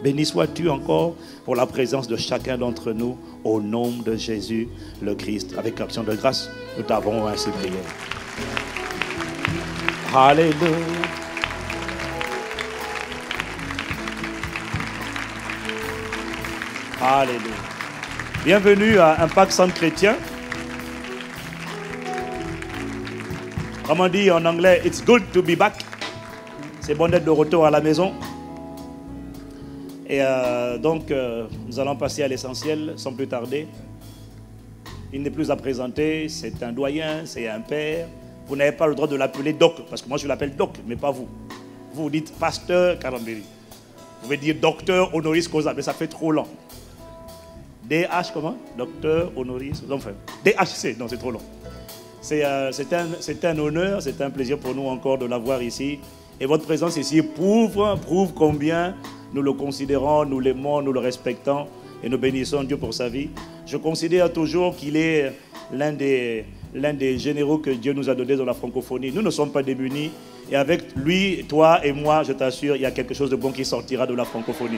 Béni sois-tu encore pour la présence de chacun d'entre nous au nom de Jésus le Christ. Avec action de grâce, nous t'avons ainsi prié. Alléluia. Alléluia. Bienvenue à Impact Centre Chrétien. Comme on dit en anglais, it's good to be back. C'est bon d'être de retour à la maison. Et donc, nous allons passer à l'essentiel sans plus tarder. Il n'est plus à présenter, c'est un doyen, c'est un père. Vous n'avez pas le droit de l'appeler Doc, parce que moi je l'appelle Doc, mais pas vous. Vous dites Pasteur Karambéry. Vous pouvez dire Docteur Honoris Causa, mais ça fait trop long. DH comment? Docteur Honoris, enfin, DHC, non c'est trop long. C'est un honneur, c'est un plaisir pour nous encore de l'avoir ici. Et votre présence ici prouve combien nous le considérons, nous l'aimons, nous le respectons et nous bénissons Dieu pour sa vie. Je considère toujours qu'il est l'un des généraux que Dieu nous a donnés dans la francophonie. Nous ne sommes pas démunis et avec lui, toi et moi, je t'assure, il y a quelque chose de bon qui sortira de la francophonie.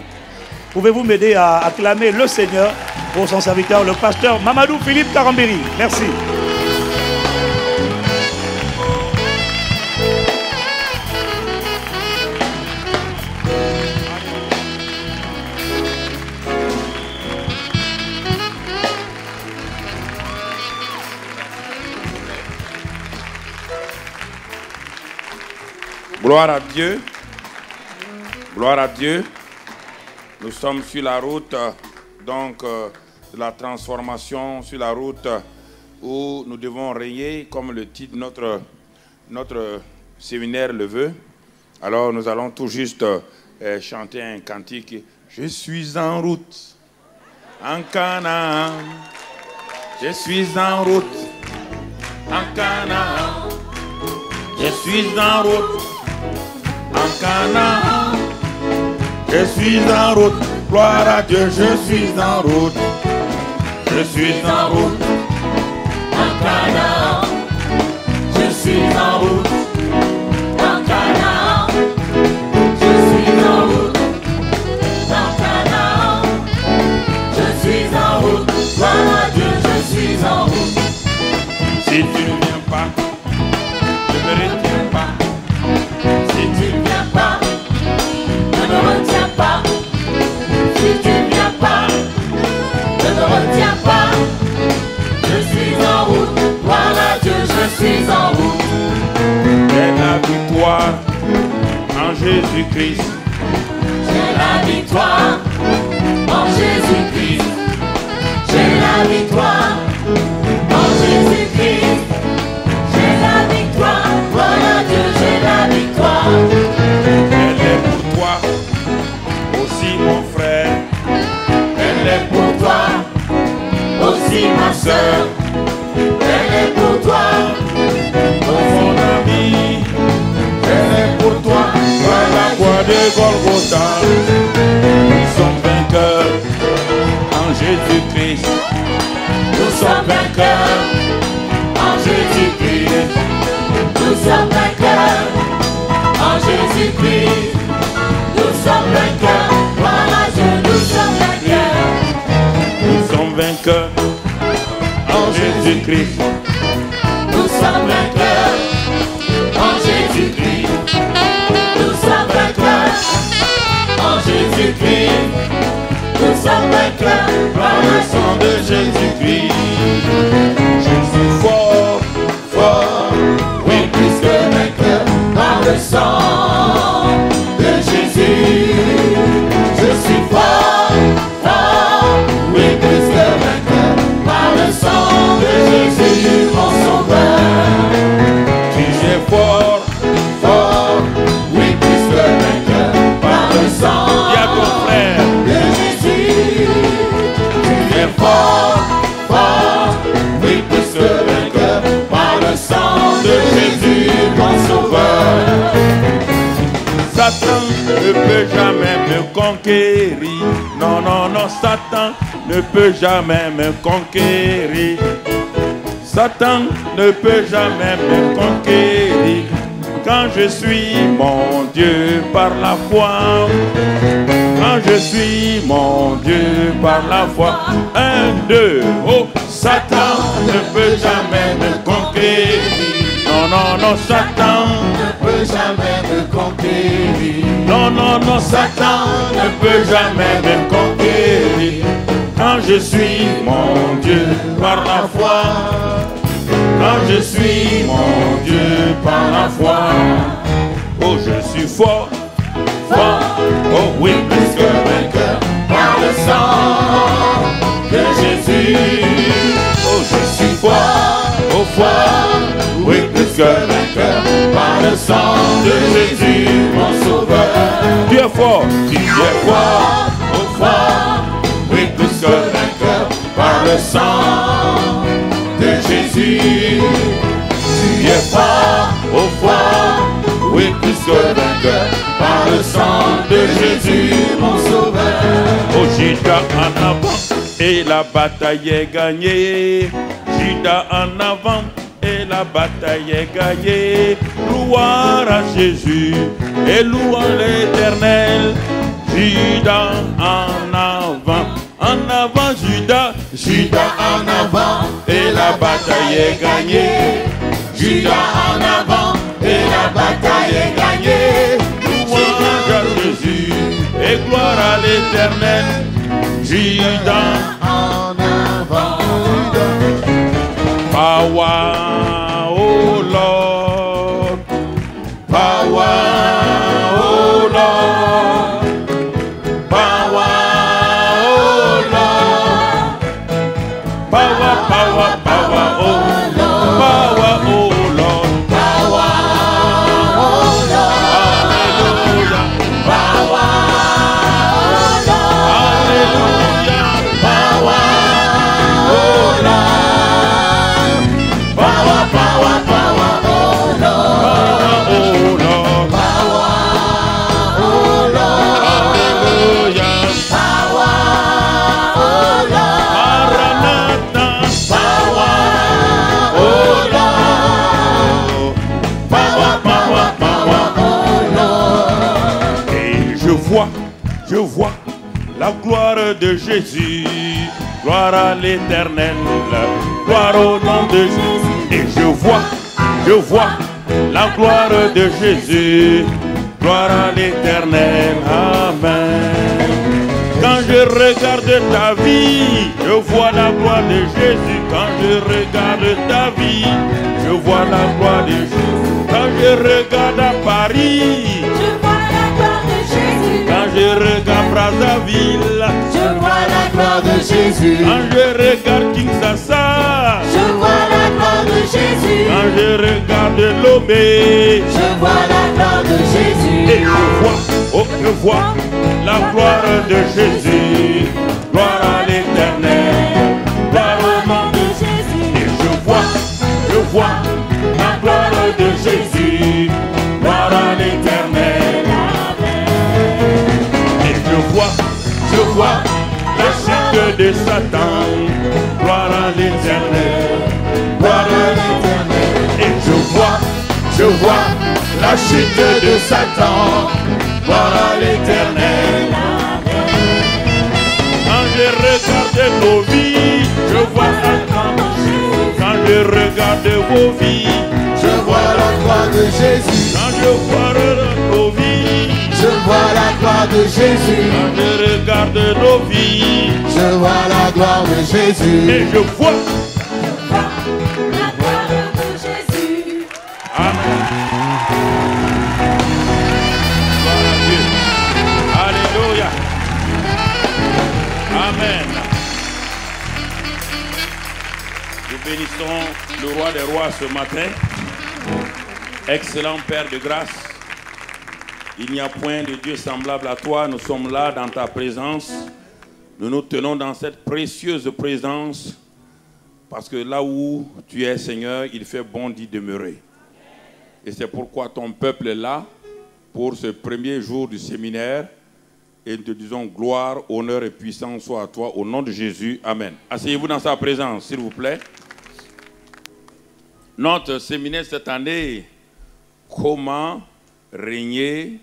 Pouvez-vous m'aider à acclamer le Seigneur pour son serviteur, le pasteur Mamadou Philippe Karambéry. Merci. Gloire à Dieu. Gloire à Dieu. Nous sommes sur la route de la transformation, sur la route où nous devons régner, comme le titre de notre séminaire le veut. Alors nous allons tout juste chanter un cantique. Je suis en route en Canaan. Je suis en route en Canaan. Je suis en route en Canaan, je suis en route, gloire à Dieu, je suis en route, je suis en route en Canaan, je suis en route en Canaan, je suis en route en Canaan, je suis en route, gloire à Dieu, je suis en route. Si tu ne viens pas, ne me retiens pas. Si tu ne viens pas, ne me retiens pas. Si tu ne viens pas, ne me retiens pas. Je suis en route, voilà Dieu, je suis en route. J'ai la victoire en Jésus-Christ. J'ai la victoire en Jésus-Christ. J'ai la victoire en Jésus-Christ. J'ai la victoire, voilà Dieu, j'ai la victoire. Elle est pour toi, aussi mon frère. Elle est pour toi, aussi ma soeur. Elle est pour toi, mon ami. Elle est pour toi, par la croix de Golgotha. Nous sommes vainqueurs en Jésus-Christ. Nous sommes vainqueurs en Jésus-Christ. Nous sommes vainqueurs en Jésus-Christ. Nous sommes vainqueurs, voilà Dieu, nous sommes vainqueurs. Nous sommes vainqueurs en Jésus-Christ. Nous sommes vainqueurs en Jésus-Christ. Nous sommes vainqueurs en Jésus-Christ. Nous sommes vainqueurs par le sang de Jésus-Christ. Je suis fort, fort, oui, plus que vainqueur par le sang de Jésus. Je suis fort, fort, oui, plus que vainqueur par le sang de Jésus, mon sauveur. Tu es fort, fort, oui, plus que vainqueur par le sang de Jésus. Tu es fort, fort, oui, plus que vainqueur par le sang de Jésus, mon sauveur. Satan ne peut jamais me conquérir. Non, non, non, Satan ne peut jamais me conquérir. Satan ne peut jamais me conquérir. Quand je suis mon Dieu par la foi, quand quand je suis mon Dieu par la foi. 1, 2, oh, Satan ne peut jamais me conquérir. Non, non, non, Satan ne peut jamais me conquérir. non, non, non, Satan ne peut jamais me conquérir. Quand je suis mon Dieu par la foi. Quand je suis mon Dieu par la foi. Oh, je suis fort, fort, oh oui, plus que vainqueur par le sang de Jésus. Oh, je suis fort, oh fort, oui, plus que vainqueur par le sang de Jésus, mon sauveur. Tu es fort, oh fort, oui, plus que vainqueur par le sang de Jésus. Tu es fort, oh fort, oui, plus que vainqueur par le sang de Jésus, mon sauveur. Oh, Judas en avant et la bataille est gagnée. Judas en avant et la bataille est gagnée. Louange à Jésus et louange l'Éternel. Judas en avant Judas. Judas en avant et la bataille est gagnée. Judas en avant et la bataille est gagnée. Louange à Jésus et gloire à l'Éternel. Judas en avant. Power, oh Lord. Power, oh Lord. Power, oh Lord. Power, power, power, oh Lord. Power, oh Lord. Power, oh Lord. Hallelujah. Power, oh Lord. Hallelujah. Power, oh Lord. Power, power, power, oh Lord. Power, oh Lord. Power, oh Lord. Hallelujah. Power, oh Lord. Maranatha. Power, oh Lord. Power, power, power, oh Lord. Et je vois la gloire de Jésus. Gloire à l'Éternel. Gloire au nom de Jésus. Et je vois la gloire de Jésus. Gloire à l'Éternel. Amen. Quand je regarde ta vie, je vois la gloire de Jésus. Quand je regarde ta vie, je vois la gloire de Jésus. Quand je regarde à Paris, Je vois la gloire de Jésus. quand je regarde Brazzaville, Je vois la gloire de Jésus. quand je regarde Kinshasa, Je vois la gloire de Jésus. quand je regarde Lomé, Je vois la gloire de Jésus. et je vois la gloire de Jésus. Gloire à l'Éternel, gloire au nom de Jésus. Et je vois la gloire de Jésus. Gloire à l'Éternel. Et je vois la chute de Satan. Gloire à l'Éternel. Gloire à l'Éternel. Et je vois la chute de Satan. Gloire à l'Éternel. Quand je regarde nos vies, je vois Satan. Quand je regarde vos vies, Je vois la gloire de Jésus. quand je vois nos vies, Je vois la gloire de Jésus. quand je regarde nos vies, Je vois la gloire de Jésus. et je vois. La gloire de Jésus. Amen. Gloire à Dieu. Alléluia. Amen. Nous bénissons le roi des rois ce matin. Excellent Père de grâce. Il n'y a point de Dieu semblable à toi. Nous sommes là dans ta présence. Nous nous tenons dans cette précieuse présence parce que là où tu es, Seigneur, il fait bon d'y demeurer. Et c'est pourquoi ton peuple est là pour ce premier jour du séminaire. Et nous te disons gloire, honneur et puissance soit à toi au nom de Jésus. Amen. Asseyez-vous dans sa présence, s'il vous plaît. Notre séminaire cette année, comment régner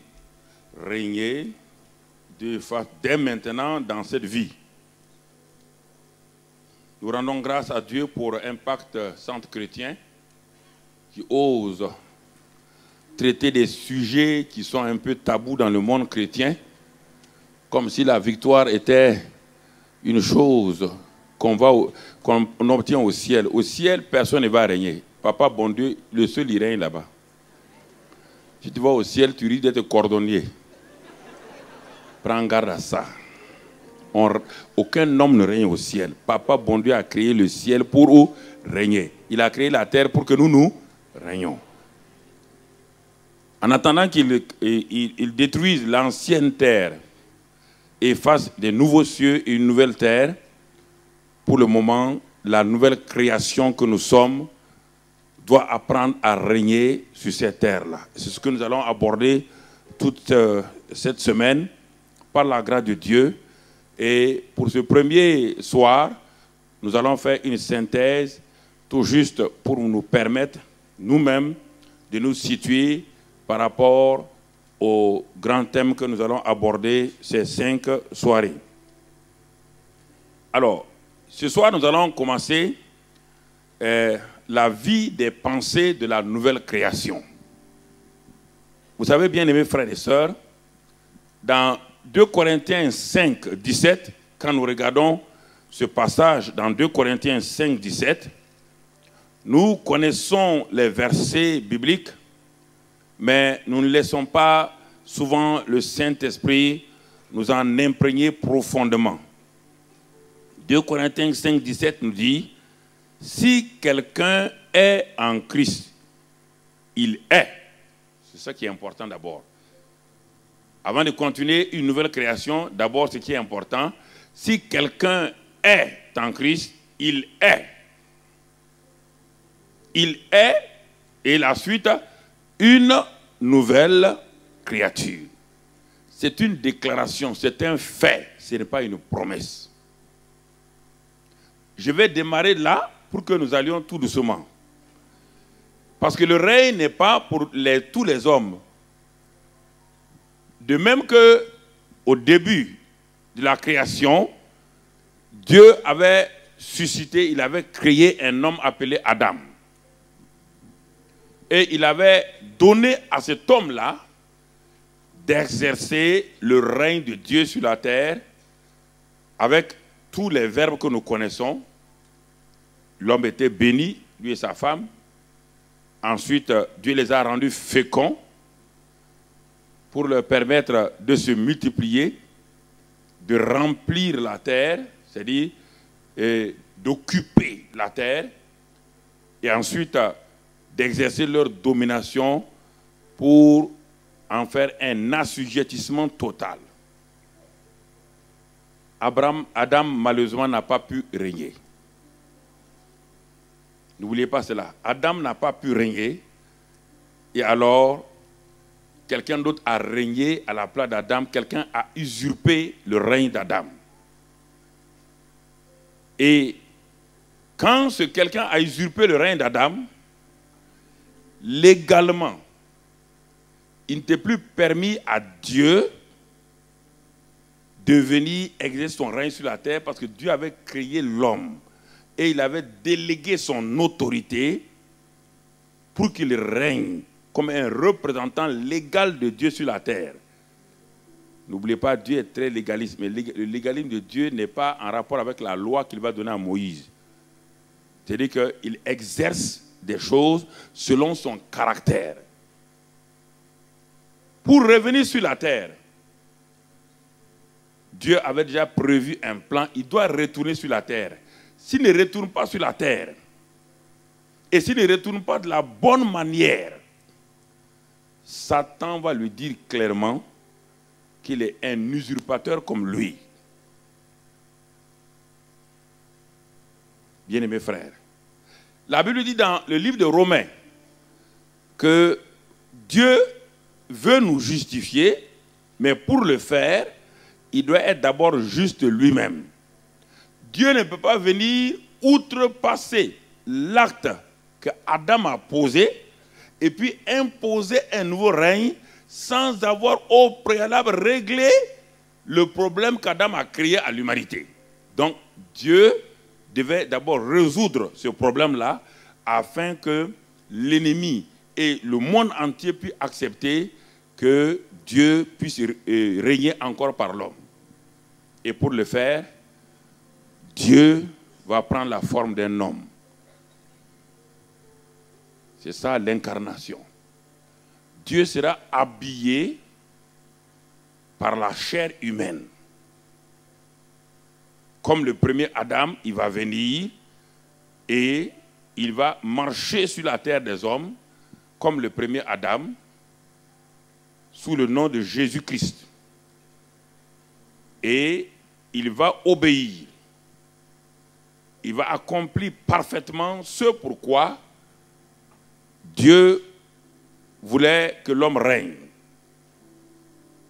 dès maintenant dans cette vie. Nous rendons grâce à Dieu pour Impact Centre Chrétien qui ose traiter des sujets qui sont un peu tabous dans le monde chrétien, comme si la victoire était une chose qu'on obtient au ciel. Au ciel, personne ne va régner. Papa, bon Dieu, le seul il règne là-bas. Si tu vas au ciel, tu risques d'être cordonnier. Prends garde à ça. Aucun homme ne règne au ciel. Papa, bon Dieu, a créé le ciel pour régner. Il a créé la terre pour que nous régnons. En attendant qu'il détruise l'ancienne terre et fasse des nouveaux cieux et une nouvelle terre, pour le moment, la nouvelle création que nous sommes doit apprendre à régner sur cette terre-là. C'est ce que nous allons aborder toute cette semaine par la grâce de Dieu. Et pour ce premier soir, nous allons faire une synthèse tout juste pour nous permettre nous-mêmes de nous situer par rapport au grand thème que nous allons aborder ces 5 soirées. Alors, ce soir, nous allons commencer la vie des pensées de la nouvelle création. Vous savez, bien aimés frères et sœurs, dans 2 Corinthiens 5, 17, quand nous regardons ce passage dans 2 Corinthiens 5, 17, nous connaissons les versets bibliques, mais nous ne laissons pas souvent le Saint-Esprit nous en imprégner profondément. 2 Corinthiens 5, 17 nous dit, « Si quelqu'un est en Christ, il est. » C'est ça qui est important d'abord. Avant de continuer une nouvelle création, d'abord ce qui est important, si quelqu'un est en Christ, il est. Il est, et la suite, une nouvelle créature. C'est une déclaration, c'est un fait, ce n'est pas une promesse. Je vais démarrer là pour que nous allions tout doucement. Parce que le règne n'est pas pour tous les hommes. De même qu'au début de la création, Dieu avait suscité, il avait créé un homme appelé Adam. Et il avait donné à cet homme-là d'exercer le règne de Dieu sur la terre avec tous les verbes que nous connaissons. L'homme était béni, lui et sa femme. Ensuite, Dieu les a rendus féconds pour leur permettre de se multiplier, de remplir la terre, c'est-à-dire d'occuper la terre, et ensuite d'exercer leur domination pour en faire un assujettissement total. Adam, malheureusement, n'a pas pu régner. N'oubliez pas cela. Adam n'a pas pu régner, et alors quelqu'un d'autre a régné à la place d'Adam, quelqu'un a usurpé le règne d'Adam. Et quand ce quelqu'un a usurpé le règne d'Adam, légalement, il n'était plus permis à Dieu de venir exercer son règne sur la terre parce que Dieu avait créé l'homme et il avait délégué son autorité pour qu'il règne comme un représentant légal de Dieu sur la terre. N'oubliez pas, Dieu est très légaliste, mais le légalisme de Dieu n'est pas en rapport avec la loi qu'il va donner à Moïse. C'est-à-dire qu'il exerce des choses selon son caractère. Pour revenir sur la terre, Dieu avait déjà prévu un plan, il doit retourner sur la terre. S'il ne retourne pas sur la terre, et s'il ne retourne pas de la bonne manière, Satan va lui dire clairement qu'il est un usurpateur comme lui. Bien-aimés frères, la Bible dit dans le livre de Romains que Dieu veut nous justifier, mais pour le faire, il doit être d'abord juste lui-même. Dieu ne peut pas venir outrepasser l'acte que Adam a posé et puis imposer un nouveau règne sans avoir au préalable réglé le problème qu'Adam a créé à l'humanité. Donc, Dieu devait d'abord résoudre ce problème-là afin que l'ennemi et le monde entier puissent accepter que Dieu puisse régner encore par l'homme. Et pour le faire, Dieu va prendre la forme d'un homme. C'est ça l'incarnation. Dieu sera habillé par la chair humaine. Comme le premier Adam, il va venir et il va marcher sur la terre des hommes, comme le premier Adam, sous le nom de Jésus-Christ. Et il va obéir. Il va accomplir parfaitement ce pourquoi Dieu voulait que l'homme règne.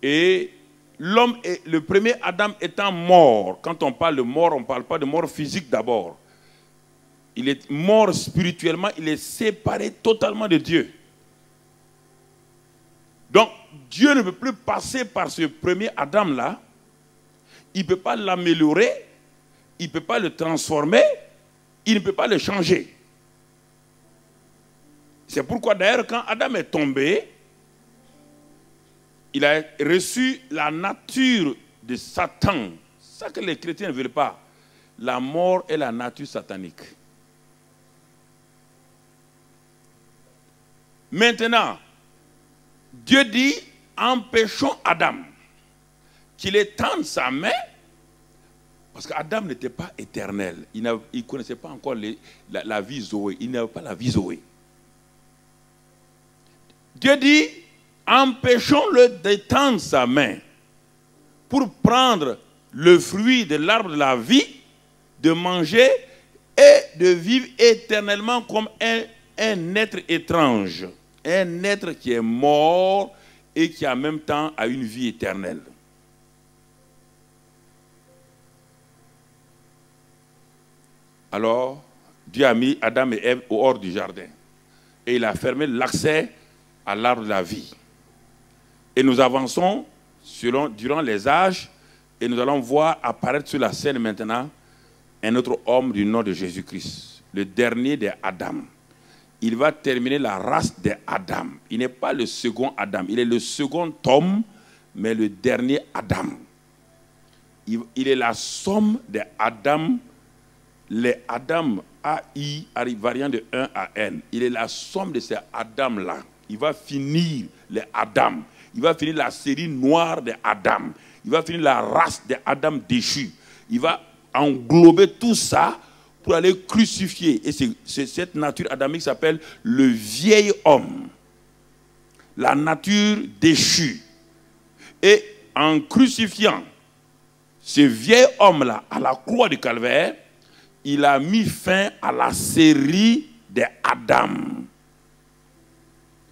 Et l'homme, le premier Adam étant mort, quand on parle de mort, on ne parle pas de mort physique d'abord. Il est mort spirituellement, il est séparé totalement de Dieu. Donc, Dieu ne peut plus passer par ce premier Adam-là. Il ne peut pas l'améliorer, il ne peut pas le transformer, il ne peut pas le changer. C'est pourquoi d'ailleurs, quand Adam est tombé, il a reçu la nature de Satan. C'est ça que les chrétiens ne veulent pas. La mort est la nature satanique. Maintenant, Dieu dit, empêchons Adam qu'il étende sa main, parce qu'Adam n'était pas éternel. Il ne connaissait pas encore la vie Zoé. Il n'avait pas la vie Zoé. Dieu dit, empêchons-le d'étendre sa main pour prendre le fruit de l'arbre de la vie, de manger et de vivre éternellement comme un être étrange. Un être qui est mort et qui en même temps a une vie éternelle. Alors, Dieu a mis Adam et Ève au hors du jardin. Et il a fermé l'accès à l'arbre de la vie. Et nous avançons durant les âges et nous allons voir apparaître sur la scène maintenant un autre homme du nom de Jésus-Christ, le dernier des Adam. Il va terminer la race des Adam. Il n'est pas le second Adam, il est le second homme, mais le dernier Adam. Il est la somme des Adam, les Adam AI, variant de 1 à N. Il est la somme de ces Adam-là. Il va finir les Adam. Il va finir la série noire des Adam. Il va finir la race des Adam déchus. Il va englober tout ça pour aller crucifier. Et cette nature adamique s'appelle le vieil homme. La nature déchue. Et en crucifiant ce vieil homme-là à la croix du calvaire, il a mis fin à la série des Adam.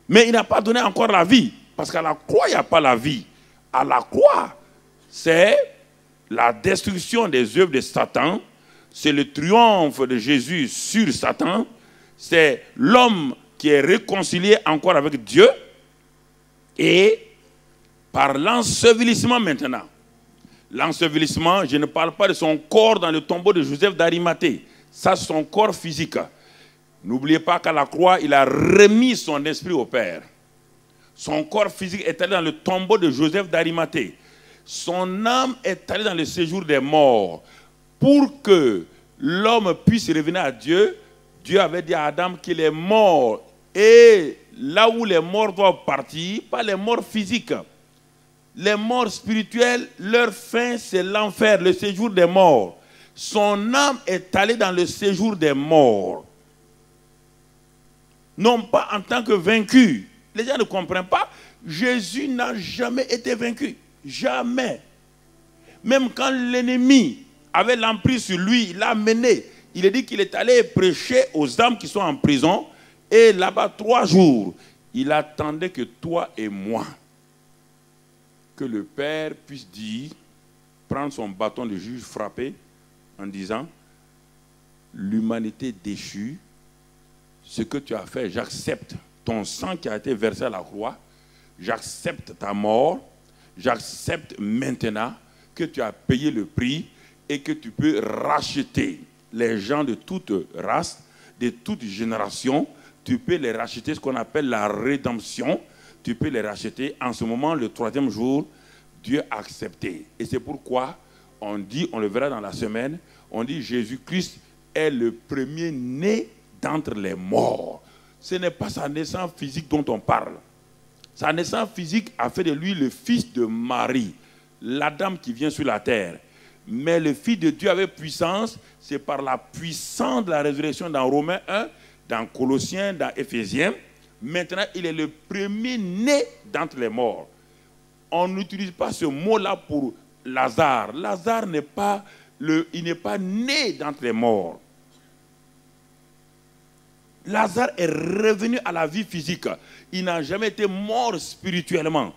Mais il n'a pas donné encore la vie. Parce qu'à la croix, il n'y a pas la vie. À la croix, c'est la destruction des œuvres de Satan. C'est le triomphe de Jésus sur Satan. C'est l'homme qui est réconcilié encore avec Dieu. Et par l'ensevelissement maintenant. L'ensevelissement, je ne parle pas de son corps dans le tombeau de Joseph d'Arimathée. Ça, c'est son corps physique. N'oubliez pas qu'à la croix, il a remis son esprit au Père. Son corps physique est allé dans le tombeau de Joseph d'Arimathée. Son âme est allée dans le séjour des morts. Pour que l'homme puisse revenir à Dieu, Dieu avait dit à Adam qu'il est mort. Et là où les morts doivent partir, pas les morts physiques. Les morts spirituels, leur fin, c'est l'enfer, le séjour des morts. Son âme est allée dans le séjour des morts. Non pas en tant que vaincu. Les gens ne comprennent pas. Jésus n'a jamais été vaincu. Jamais. Même quand l'ennemi avait l'emprise sur lui, il l'a mené. Il a dit qu'il est allé prêcher aux âmes qui sont en prison. Et là-bas, 3 jours, il attendait que toi et moi, que le Père puisse dire, prendre son bâton de juge, frapper, en disant, l'humanité déchue, ce que tu as fait, j'accepte ton sang qui a été versé à la croix, j'accepte ta mort, j'accepte maintenant que tu as payé le prix et que tu peux racheter les gens de toute race, de toute génération. Tu peux les racheter, ce qu'on appelle la rédemption. Tu peux les racheter. En ce moment, le 3e jour, Dieu a accepté. Et c'est pourquoi on dit, on le verra dans la semaine, on dit Jésus-Christ est le premier-né d'entre les morts. Ce n'est pas sa naissance physique dont on parle. Sa naissance physique a fait de lui le fils de Marie, l'Adam qui vient sur la terre. Mais le Fils de Dieu avec puissance, c'est par la puissance de la résurrection dans Romains 1, dans Colossiens, dans Éphésiens. Maintenant, il est le premier-né d'entre les morts. On n'utilise pas ce mot-là pour Lazare. Lazare n'est pas né d'entre les morts. Lazare est revenu à la vie physique. Il n'a jamais été mort spirituellement.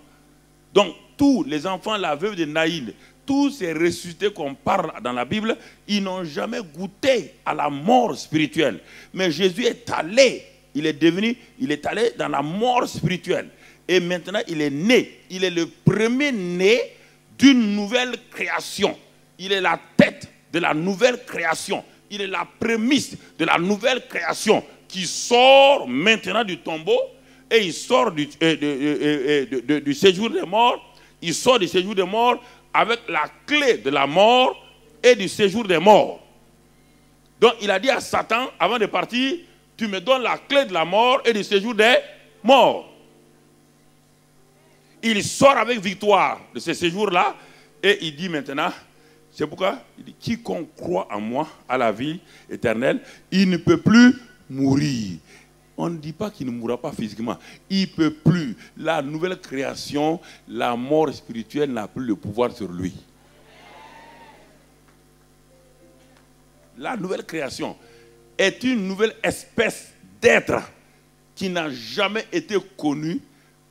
Donc, tous les enfants, la veuve de Naïl, tous ces ressuscités qu'on parle dans la Bible, ils n'ont jamais goûté à la mort spirituelle. Mais Jésus est allé, il est allé dans la mort spirituelle. Et maintenant, il est né. Il est le premier-né d'une nouvelle création. Il est la tête de la nouvelle création. Il est la prémisse de la nouvelle création qui sort maintenant du tombeau et il sort du séjour des morts. Il sort du séjour des morts avec la clé de la mort et du séjour des morts. Donc il a dit à Satan, avant de partir, tu me donnes la clé de la mort et du séjour des morts. Il sort avec victoire de ce séjour-là et il dit maintenant, c'est pourquoi il dit, quiconque croit en moi à la vie éternelle, il ne peut plus mourir. On ne dit pas qu'il ne mourra pas physiquement. Il ne peut plus. La nouvelle création, la mort spirituelle n'a plus le pouvoir sur lui. La nouvelle création est une nouvelle espèce d'être qui n'a jamais été connue,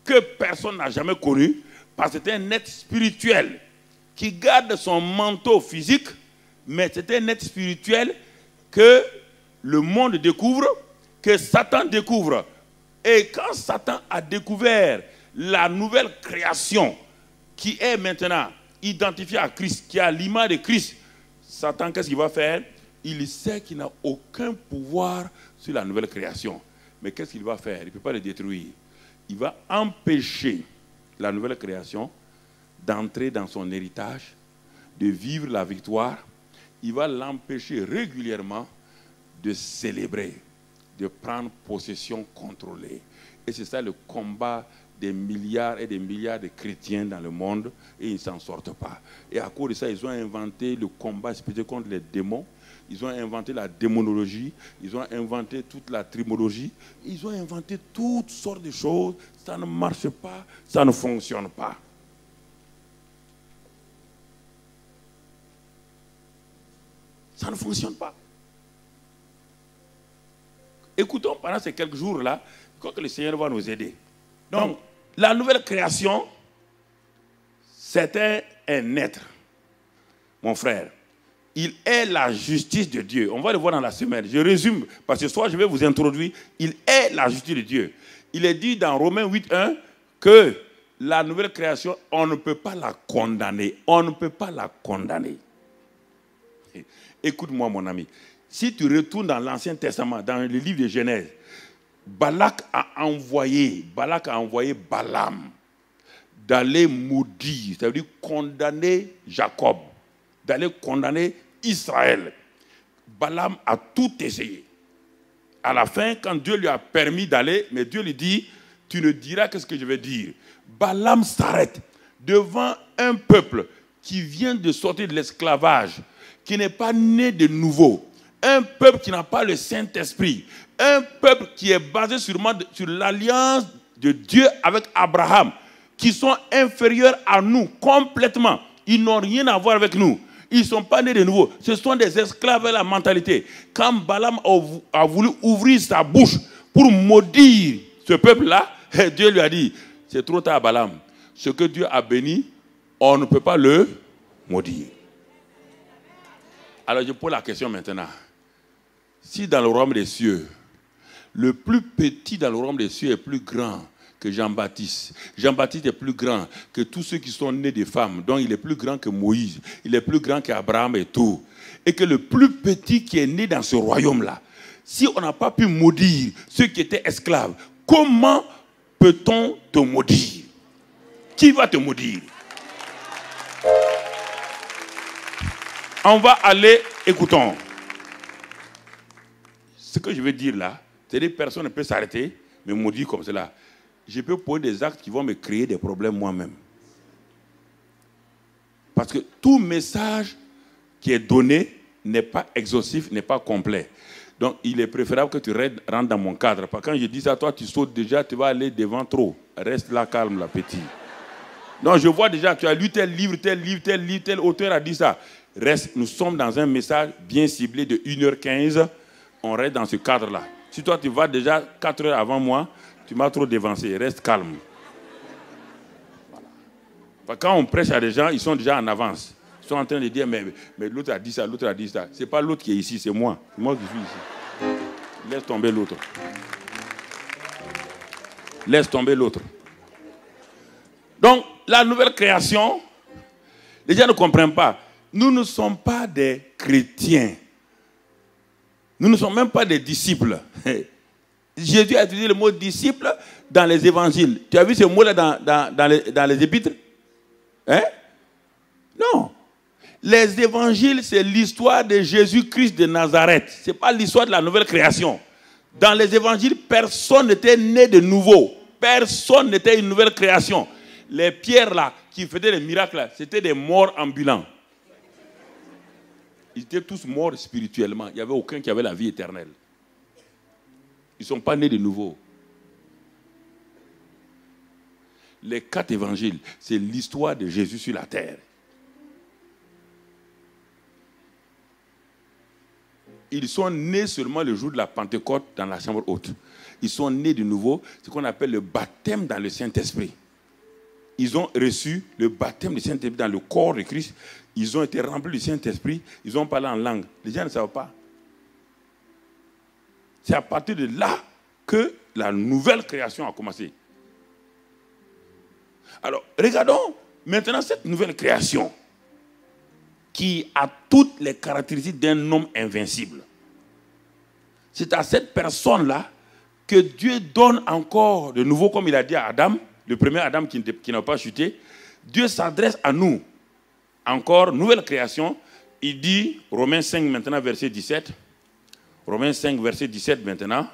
que personne n'a jamais connu, parce que c'est un être spirituel qui garde son manteau physique, mais c'est un être spirituel que le monde découvre, que Satan découvre. Et quand Satan a découvert la nouvelle création qui est maintenant identifiée à Christ, qui a l'image de Christ, Satan, qu'est-ce qu'il va faire? Il sait qu'il n'a aucun pouvoir sur la nouvelle création. Mais qu'est-ce qu'il va faire? Il ne peut pas le détruire. Il va empêcher la nouvelle création d'entrer dans son héritage, de vivre la victoire. Il va l'empêcher régulièrement de célébrer, de prendre possession contrôlée. Et c'est ça le combat des milliards et des milliards de chrétiens dans le monde, et ils ne s'en sortent pas. Et à cause de ça, ils ont inventé le combat spirituel contre les démons, ils ont inventé la démonologie, ils ont inventé toute la trimologie, ils ont inventé toutes sortes de choses. Ça ne marche pas, ça ne fonctionne pas. Ça ne fonctionne pas. Écoutons pendant ces quelques jours-là, je crois que le Seigneur va nous aider. Donc, la nouvelle création, c'était un être, mon frère. Il est la justice de Dieu. On va le voir dans la semaine. Je résume, parce que ce soir, je vais vous introduire. Il est la justice de Dieu. Il est dit dans Romains 8.1 que la nouvelle création, on ne peut pas la condamner. On ne peut pas la condamner. Écoute-moi, mon ami. Si tu retournes dans l'Ancien Testament, dans le livre de Genèse, Balak a envoyé Balaam d'aller maudire, ça veut dire condamner Jacob, d'aller condamner Israël. Balaam a tout essayé. À la fin, quand Dieu lui a permis d'aller, mais Dieu lui dit, tu ne diras que ce que je vais dire. Balaam s'arrête devant un peuple qui vient de sortir de l'esclavage, qui n'est pas né de nouveau. Un peuple qui n'a pas le Saint-Esprit. Un peuple qui est basé sur l'alliance de Dieu avec Abraham. Qui sont inférieurs à nous complètement. Ils n'ont rien à voir avec nous. Ils ne sont pas nés de nouveau. Ce sont des esclaves à la mentalité. Quand Balaam a voulu ouvrir sa bouche pour maudire ce peuple-là, Dieu lui a dit, c'est trop tard Balaam. Ce que Dieu a béni, on ne peut pas le maudire. Alors je pose la question maintenant. Si dans le royaume des cieux, le plus petit dans le royaume des cieux est plus grand que Jean-Baptiste. Jean-Baptiste est plus grand que tous ceux qui sont nés de femmes. Donc il est plus grand que Moïse. Il est plus grand qu'Abraham et tout. Et que le plus petit qui est né dans ce royaume-là, si on n'a pas pu maudire ceux qui étaient esclaves, comment peut-on te maudire? Qui va te maudire? On va aller, écoutons. Ce que je veux dire là, c'est que personne ne peut s'arrêter, me maudire comme cela. Je peux poser des actes qui vont me créer des problèmes moi-même. Parce que tout message qui est donné n'est pas exhaustif, n'est pas complet. Donc, il est préférable que tu rentres dans mon cadre. Parce que quand je dis ça, toi, tu sautes déjà, tu vas aller devant trop. Reste là, calme, là, petit. Donc, je vois déjà que tu as lu tel livre, tel auteur a dit ça. Reste, nous sommes dans un message bien ciblé de 1h15. On reste dans ce cadre-là. Si toi, tu vas déjà 4 heures avant moi, tu m'as trop dévancé. Reste calme. Voilà. Quand on prêche à des gens, ils sont déjà en avance. Ils sont en train de dire, mais l'autre a dit ça, l'autre a dit ça. Ce n'est pas l'autre qui est ici, c'est moi. C'est moi qui suis ici. Laisse tomber l'autre. Laisse tomber l'autre. Donc, la nouvelle création, les gens ne comprennent pas. Nous ne sommes pas des chrétiens. Nous ne sommes même pas des disciples. Jésus a utilisé le mot disciple dans les évangiles. Tu as vu ce mot-là dans les épîtres? Hein? Non. Les évangiles, c'est l'histoire de Jésus-Christ de Nazareth. Ce n'est pas l'histoire de la nouvelle création. Dans les évangiles, personne n'était né de nouveau. Personne n'était une nouvelle création. Les pierres là, qui faisaient les miracles là, c'était des morts ambulants. Ils étaient tous morts spirituellement. Il n'y avait aucun qui avait la vie éternelle. Ils ne sont pas nés de nouveau. Les 4 évangiles, c'est l'histoire de Jésus sur la terre. Ils sont nés seulement le jour de la Pentecôte dans la chambre haute. Ils sont nés de nouveau, ce qu'on appelle le baptême dans le Saint-Esprit. Ils ont reçu le baptême du Saint-Esprit dans le corps de Christ. Ils ont été remplis du Saint-Esprit. Ils ont parlé en langue. Les gens ne savent pas. C'est à partir de là que la nouvelle création a commencé. Alors, regardons maintenant cette nouvelle création qui a toutes les caractéristiques d'un homme invincible. C'est à cette personne-là que Dieu donne encore de nouveau, comme il a dit à Adam, le premier Adam qui n'a pas chuté. Dieu s'adresse à nous. Encore, nouvelle création. Il dit, Romains 5 maintenant, verset 17. Romains 5, verset 17 maintenant.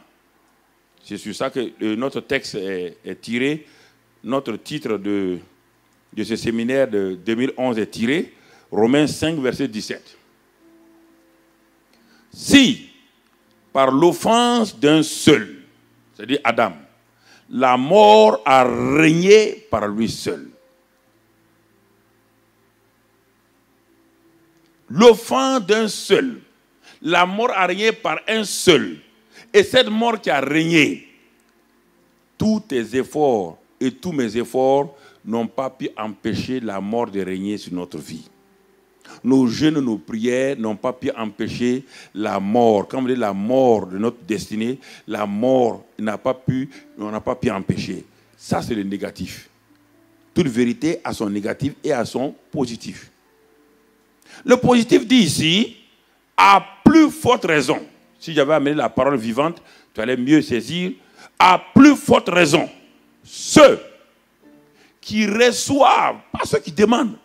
C'est sur ça que notre texte est tiré. Notre titre de ce séminaire de 2011 est tiré. Romains 5, verset 17. Si, par l'offense d'un seul, c'est-à-dire Adam, la mort a régné par lui seul. L'offense d'un seul, la mort a régné par un seul. Et cette mort qui a régné, tous tes efforts et tous mes efforts n'ont pas pu empêcher la mort de régner sur notre vie. Nos jeûnes, nos prières n'ont pas pu empêcher la mort. Comme on dit, la mort de notre destinée, la mort on n'a pas pu empêcher. Ça, c'est le négatif. Toute vérité a son négatif et a son positif. Le positif dit ici, à plus forte raison, si j'avais amené la parole vivante, tu allais mieux saisir, à plus forte raison, ceux qui reçoivent, pas ceux qui demandent.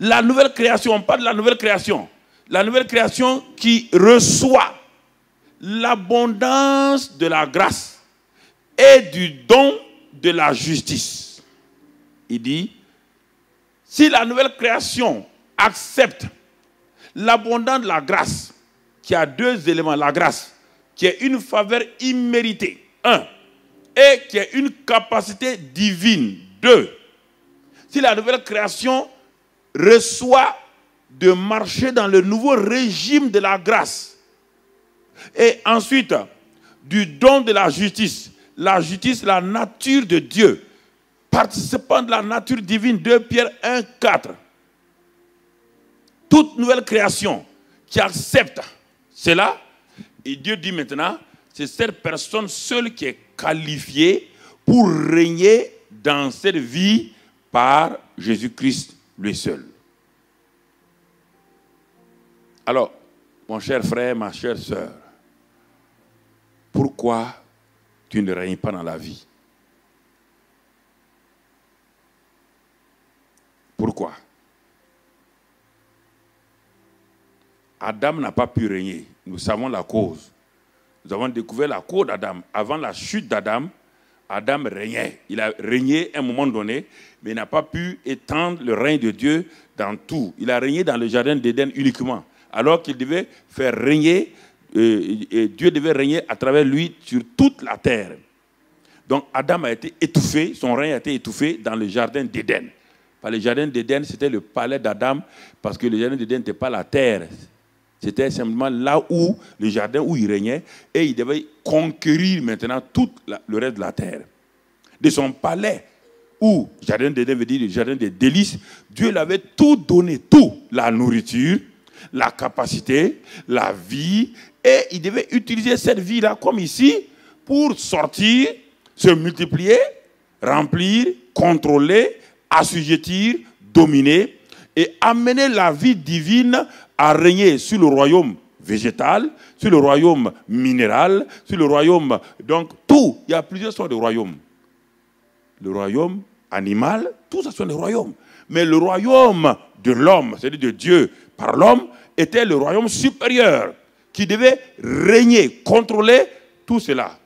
La nouvelle création, pas de la nouvelle création. La nouvelle création qui reçoit l'abondance de la grâce et du don de la justice. Il dit, si la nouvelle création accepte l'abondance de la grâce, qui a 2 éléments, la grâce, qui est une faveur imméritée, 1, et qui est une capacité divine, 2. Si la nouvelle création reçoit de marcher dans le nouveau régime de la grâce. Et ensuite, du don de la justice, la nature de Dieu, participant de la nature divine, 2 Pierre 1, 4. Toute nouvelle création qui accepte cela, et Dieu dit maintenant, c'est cette personne seule qui est qualifié pour régner dans cette vie par Jésus-Christ lui seul. Alors, mon cher frère, ma chère sœur, pourquoi tu ne règnes pas dans la vie? Pourquoi? Adam n'a pas pu régner. Nous savons la cause. Nous avons découvert la cause d'Adam. Avant la chute d'Adam, Adam régnait. Il a régné à un moment donné, mais il n'a pas pu étendre le règne de Dieu dans tout. Il a régné dans le jardin d'Éden uniquement, alors qu'il devait faire régner, et Dieu devait régner à travers lui sur toute la terre. Donc Adam a été étouffé, son règne a été étouffé dans le jardin d'Éden. Le jardin d'Éden, c'était le palais d'Adam, parce que le jardin d'Éden n'était pas la terre. C'était simplement là où, le jardin où il régnait, et il devait conquérir maintenant tout le reste de la terre. De son palais, où, jardin d'Éden veut dire le jardin des délices, Dieu lui avait tout donné, tout, la nourriture, la capacité, la vie, et il devait utiliser cette vie-là, comme ici, pour sortir, se multiplier, remplir, contrôler, assujettir, dominer, et amener la vie divine à régner sur le royaume végétal, sur le royaume minéral, sur le royaume... Donc, tout. Il y a plusieurs sortes de royaumes. Le royaume animal, tout ça sont des royaumes. Mais le royaume de l'homme, c'est-à-dire de Dieu par l'homme, était le royaume supérieur qui devait régner, contrôler tout cela.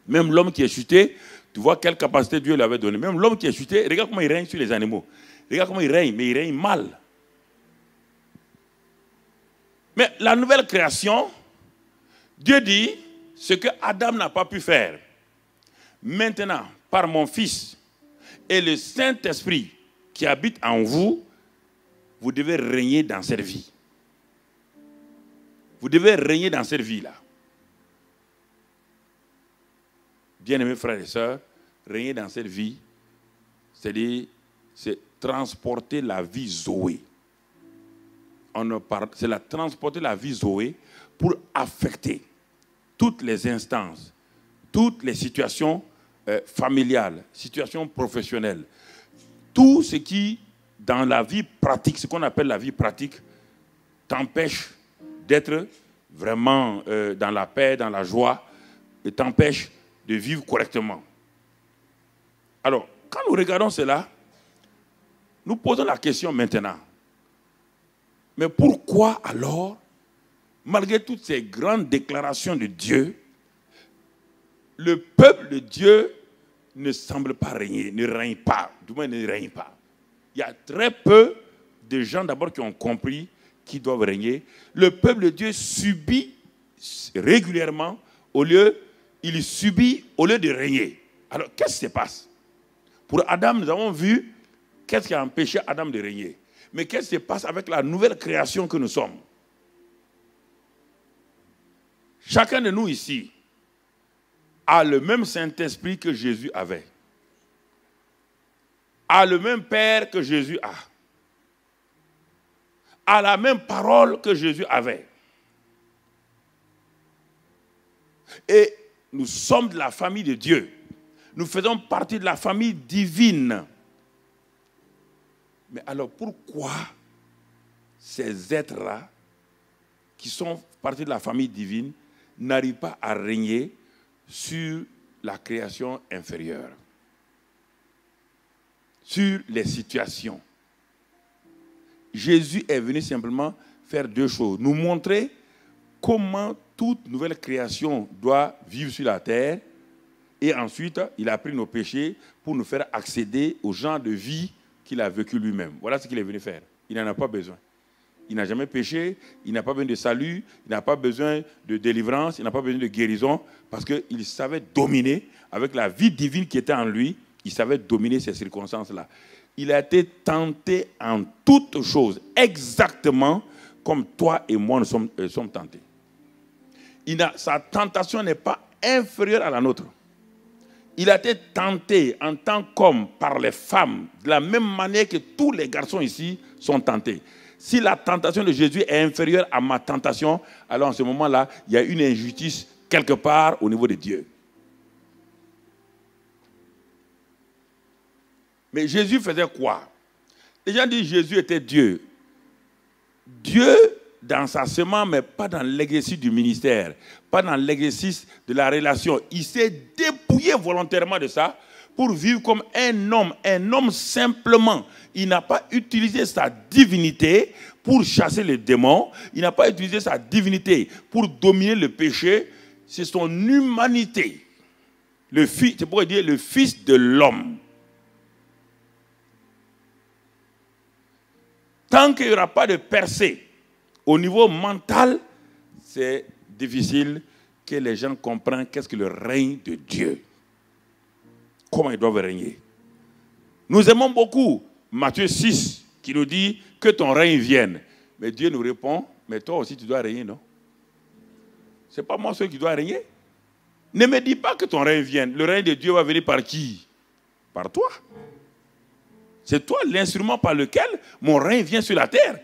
Même l'homme qui est chuté, tu vois quelle capacité Dieu lui avait donnée. Même l'homme qui est chuté, regarde comment il règne sur les animaux. Regarde comment il règne, mais il règne mal. Mais la nouvelle création, Dieu dit, ce que Adam n'a pas pu faire. Maintenant, par mon Fils et le Saint-Esprit qui habite en vous, vous devez régner dans cette vie. Vous devez régner dans cette vie-là. Bien-aimés frères et sœurs, régner dans cette vie, c'est-à-dire, c'est transporter la vie Zoé. C'est transporter la vie Zoé pour affecter toutes les instances, toutes les situations familiales, situations professionnelles. Tout ce qui, dans la vie pratique, ce qu'on appelle la vie pratique, t'empêche d'être vraiment dans la paix, dans la joie, et t'empêche de vivre correctement. Alors, quand nous regardons cela, nous posons la question maintenant. Mais pourquoi alors, malgré toutes ces grandes déclarations de Dieu, le peuple de Dieu ne semble pas régner, ne règne pas, du moins ne règne pas. Il y a très peu de gens d'abord qui ont compris qu'ils doivent régner. Le peuple de Dieu subit régulièrement, il subit au lieu de régner. Alors qu'est-ce qui se passe? Pour Adam, nous avons vu qu'est-ce qui a empêché Adam de régner. Mais qu'est-ce qui se passe avec la nouvelle création que nous sommes? Chacun de nous ici a le même Saint-Esprit que Jésus avait. A le même Père que Jésus a. A la même parole que Jésus avait. Et nous sommes de la famille de Dieu. Nous faisons partie de la famille divine. Mais alors pourquoi ces êtres-là, qui sont partie de la famille divine, n'arrivent pas à régner sur la création inférieure, sur les situations? Jésus est venu simplement faire deux choses. Nous montrer comment toute nouvelle création doit vivre sur la terre. Et ensuite, il a pris nos péchés pour nous faire accéder au genre de vie qu'il a vécu lui-même. Voilà ce qu'il est venu faire. Il n'en a pas besoin. Il n'a jamais péché, il n'a pas besoin de salut, il n'a pas besoin de délivrance, il n'a pas besoin de guérison, parce qu'il savait dominer, avec la vie divine qui était en lui, il savait dominer ces circonstances-là. Il a été tenté en toutes choses, exactement comme toi et moi nous sommes tentés. Sa tentation n'est pas inférieure à la nôtre. Il a été tenté en tant qu'homme par les femmes, de la même manière que tous les garçons ici sont tentés. Si la tentation de Jésus est inférieure à ma tentation, alors en ce moment-là, il y a une injustice quelque part au niveau de Dieu. Mais Jésus faisait quoi? Les gens disent que Jésus était Dieu. Dieu dans sa semence, mais pas dans l'exercice du ministère, pas dans l'exercice de la relation. Il s'est dépouillé volontairement de ça pour vivre comme un homme simplement. Il n'a pas utilisé sa divinité pour chasser les démons. Il n'a pas utilisé sa divinité pour dominer le péché. C'est son humanité. C'est pourquoi dire le Fils de l'homme. Tant qu'il n'y aura pas de percée au niveau mental, c'est difficile que les gens comprennent qu'est-ce que le règne de Dieu. Comment ils doivent régner. Nous aimons beaucoup Matthieu 6 qui nous dit que ton règne vienne. Mais Dieu nous répond, mais toi aussi tu dois régner, non? Ce n'est pas moi seul qui dois régner. Ne me dis pas que ton règne vienne. Le règne de Dieu va venir par qui? Par toi. C'est toi l'instrument par lequel mon règne vient sur la terre.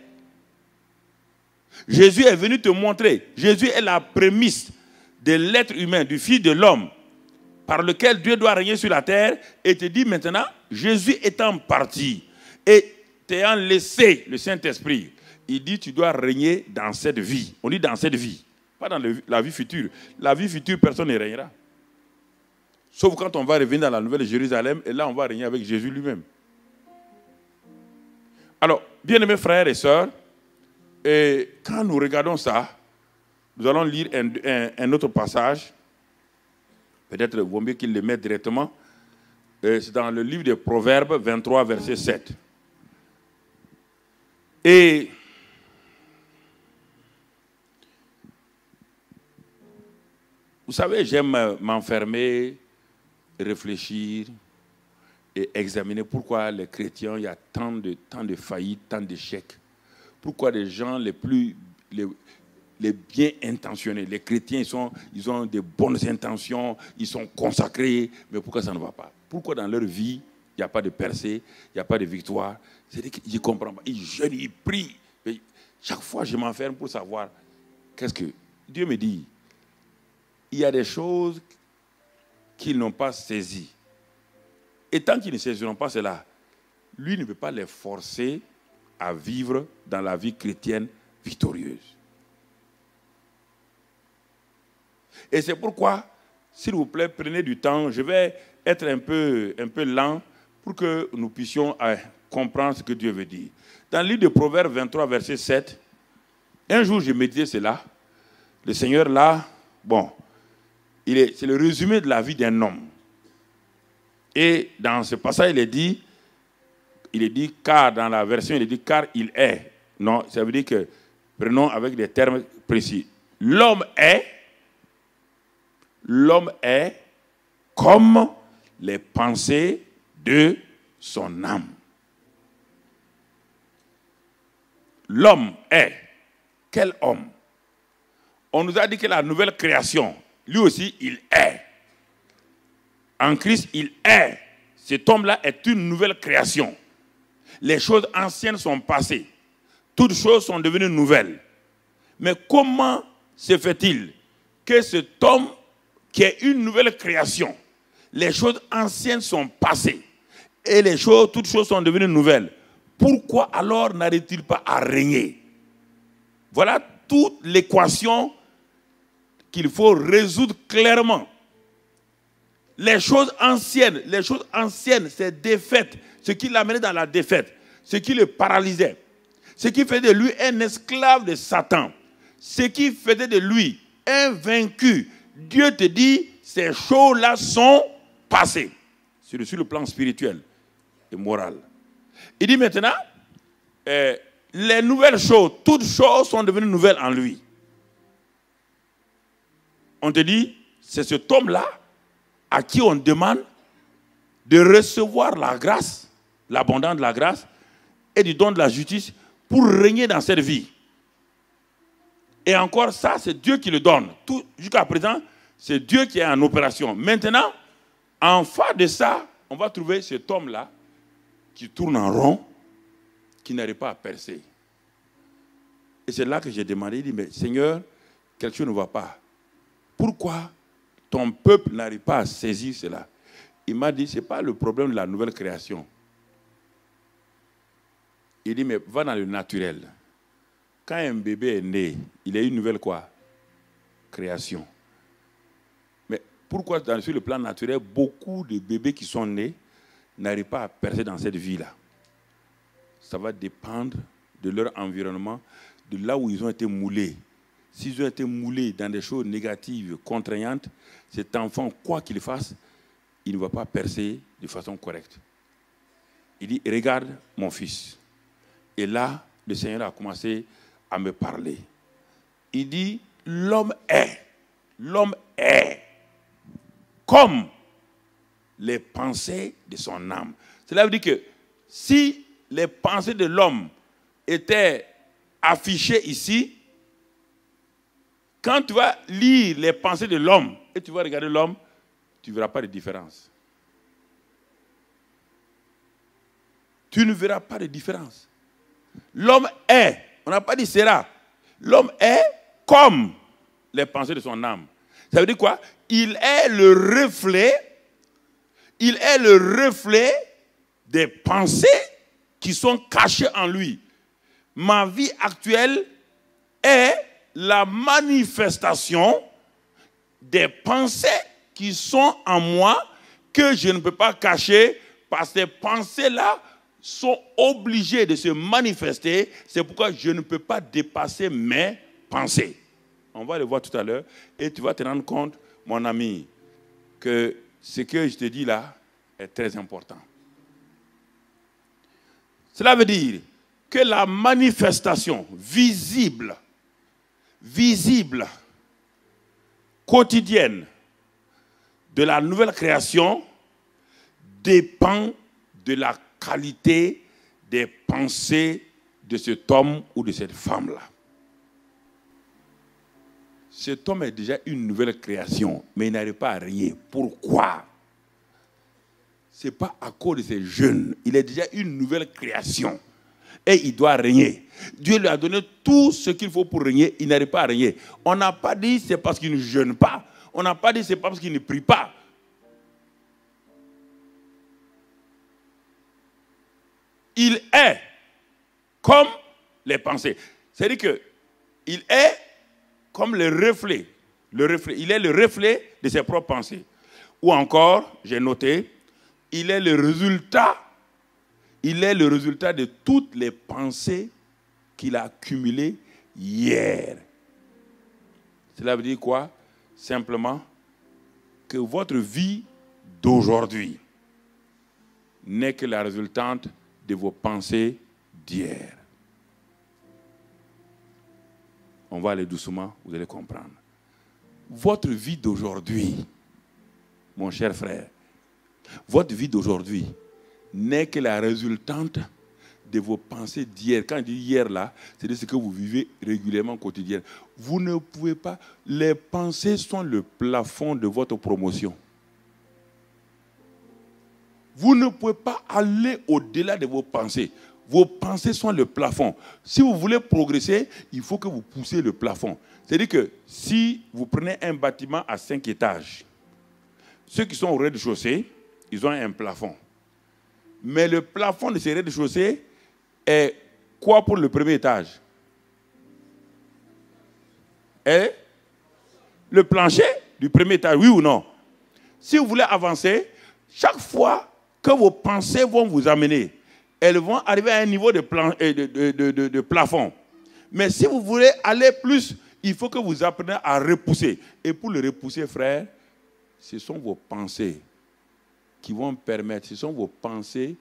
Jésus est venu te montrer. Jésus est la prémisse de l'être humain, du Fils de l'homme, par lequel Dieu doit régner sur la terre. Et te dit maintenant, Jésus étant parti et t'ayant laissé le Saint-Esprit, il dit tu dois régner dans cette vie. On dit dans cette vie, pas dans la vie future. La vie future, personne ne régnera. Sauf quand on va revenir dans la Nouvelle Jérusalem, et là on va régner avec Jésus lui-même. Alors, bien-aimés frères et sœurs, et quand nous regardons ça, nous allons lire un autre passage. Peut-être il vaut mieux qu'il le mette directement. C'est dans le livre des Proverbes 23, verset 7. Et vous savez, j'aime m'enfermer, réfléchir et examiner pourquoi les chrétiens, il y a tant de faillites, tant d'échecs. Pourquoi les gens les bien intentionnés, les chrétiens, ils ont de bonnes intentions, ils sont consacrés, mais pourquoi ça ne va pas? Pourquoi dans leur vie, il n'y a pas de percée, il n'y a pas de victoire? C'est-à-dire que je ne comprends pas. Ils jeûnent, ils prient. Mais chaque fois, je m'enferme pour savoir qu'est-ce que... Dieu me dit, il y a des choses qu'ils n'ont pas saisies. Et tant qu'ils ne saisiront pas cela, lui ne peut pas les forcer à vivre dans la vie chrétienne victorieuse. Et c'est pourquoi, s'il vous plaît, prenez du temps. Je vais être un peu lent pour que nous puissions comprendre ce que Dieu veut dire. Dans le livre de Proverbes 23, verset 7, un jour je méditais cela. Le Seigneur là, bon, c'est le résumé de la vie d'un homme. Et dans ce passage, il est dit, car, dans la version, il est dit, car il est. Non, ça veut dire que, prenons avec des termes précis. L'homme est comme les pensées de son âme. L'homme est. Quel homme? On nous a dit que la nouvelle création, lui aussi, il est. En Christ, il est. Cet homme-là est une nouvelle création. Les choses anciennes sont passées. Toutes choses sont devenues nouvelles. Mais comment se fait-il que cet homme qui est une nouvelle création, les choses anciennes sont passées et toutes choses sont devenues nouvelles? Pourquoi alors n'arrive-t-il pas à régner? Voilà toute l'équation qu'il faut résoudre clairement. Les choses anciennes, c'est défaite. Ce qui l'amenait dans la défaite, ce qui le paralysait, ce qui faisait de lui un esclave de Satan, ce qui faisait de lui un vaincu. Dieu te dit, ces choses-là sont passées. Sur le plan spirituel et moral. Il dit maintenant, les nouvelles choses, toutes choses sont devenues nouvelles en lui. On te dit, c'est cet homme-là à qui on demande de recevoir la grâce, l'abondance de la grâce et du don de la justice pour régner dans cette vie. Et encore ça, c'est Dieu qui le donne. Jusqu'à présent, c'est Dieu qui est en opération. Maintenant, en face de ça, on va trouver cet homme-là qui tourne en rond, qui n'arrive pas à percer. Et c'est là que j'ai demandé, il dit, mais Seigneur, quelque chose ne va pas. Pourquoi ton peuple n'arrive pas à saisir cela? Il m'a dit, ce n'est pas le problème de la nouvelle création. Il dit, mais va dans le naturel. Quand un bébé est né, il a une nouvelle quoi? Création. Mais pourquoi sur le plan naturel, beaucoup de bébés qui sont nés n'arrivent pas à percer dans cette vie-là? Ça va dépendre de leur environnement, de là où ils ont été moulés. S'ils ont été moulés dans des choses négatives, contraignantes, cet enfant, quoi qu'il fasse, il ne va pas percer de façon correcte. Il dit, regarde mon fils. Et là, le Seigneur a commencé à me parler. Il dit, l'homme est comme les pensées de son âme. Cela veut dire que si les pensées de l'homme étaient affichées ici, quand tu vas lire les pensées de l'homme et tu vas regarder l'homme, tu ne verras pas de différence. Tu ne verras pas de différence. L'homme est, on n'a pas dit sera, l'homme est comme les pensées de son âme. Ça veut dire quoi? Il est le reflet des pensées qui sont cachées en lui. Ma vie actuelle est la manifestation des pensées qui sont en moi que je ne peux pas cacher parce que ces pensées-là sont obligées de se manifester. C'est pourquoi je ne peux pas dépasser mes pensées. On va le voir tout à l'heure et tu vas te rendre compte, mon ami, que ce que je te dis là est très important. Cela veut dire que la manifestation visible, quotidienne de la nouvelle création dépend de la qualité des pensées de cet homme ou de cette femme-là. Cet homme est déjà une nouvelle création, mais il n'arrive pas à régner. Pourquoi? Ce n'est pas à cause de ces jeunes. Il est déjà une nouvelle création. Et il doit régner. Dieu lui a donné tout ce qu'il faut pour régner. Il n'arrive pas à régner. On n'a pas dit c'est parce qu'il ne jeûne pas. On n'a pas dit c'est parce qu'il ne prie pas. Il est comme les pensées. C'est-à-dire qu'il est comme le reflet. Il est le reflet de ses propres pensées. Ou encore, j'ai noté, il est le résultat de toutes les pensées qu'il a accumulées hier. Cela veut dire quoi? Simplement que votre vie d'aujourd'hui n'est que la résultante de vos pensées d'hier. On va aller doucement, vous allez comprendre. Votre vie d'aujourd'hui, mon cher frère, votre vie d'aujourd'hui n'est que la résultante de vos pensées d'hier. Quand je dis hier là, c'est de ce que vous vivez régulièrement, quotidiennement. Vous ne pouvez pas. Les pensées sont le plafond de votre promotion. Vous ne pouvez pas aller au-delà de vos pensées. Vos pensées sont le plafond. Si vous voulez progresser, il faut que vous poussiez le plafond. C'est-à-dire que si vous prenez un bâtiment à 5 étages, ceux qui sont au rez-de-chaussée, ils ont un plafond. Mais le plafond de ces rez-de-chaussée est quoi pour le premier étage? Est le plancher du premier étage, oui ou non? Si vous voulez avancer, chaque fois que vos pensées vont vous amener, elles vont arriver à un niveau de plafond. Mais si vous voulez aller plus, il faut que vous appreniez à repousser. Et pour le repousser, frère, ce sont vos pensées qui vont permettre, ce sont vos pensées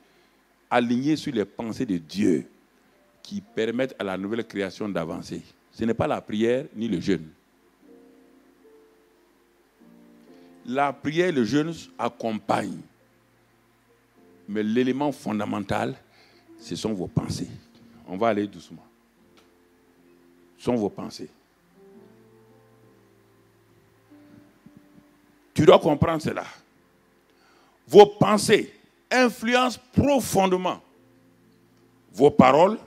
alignées sur les pensées de Dieu qui permettent à la nouvelle création d'avancer. Ce n'est pas la prière ni le jeûne. La prière et le jeûne accompagnent. Mais l'élément fondamental, ce sont vos pensées. On va aller doucement. Ce sont vos pensées. Tu dois comprendre cela. Vos pensées influencent profondément vos paroles,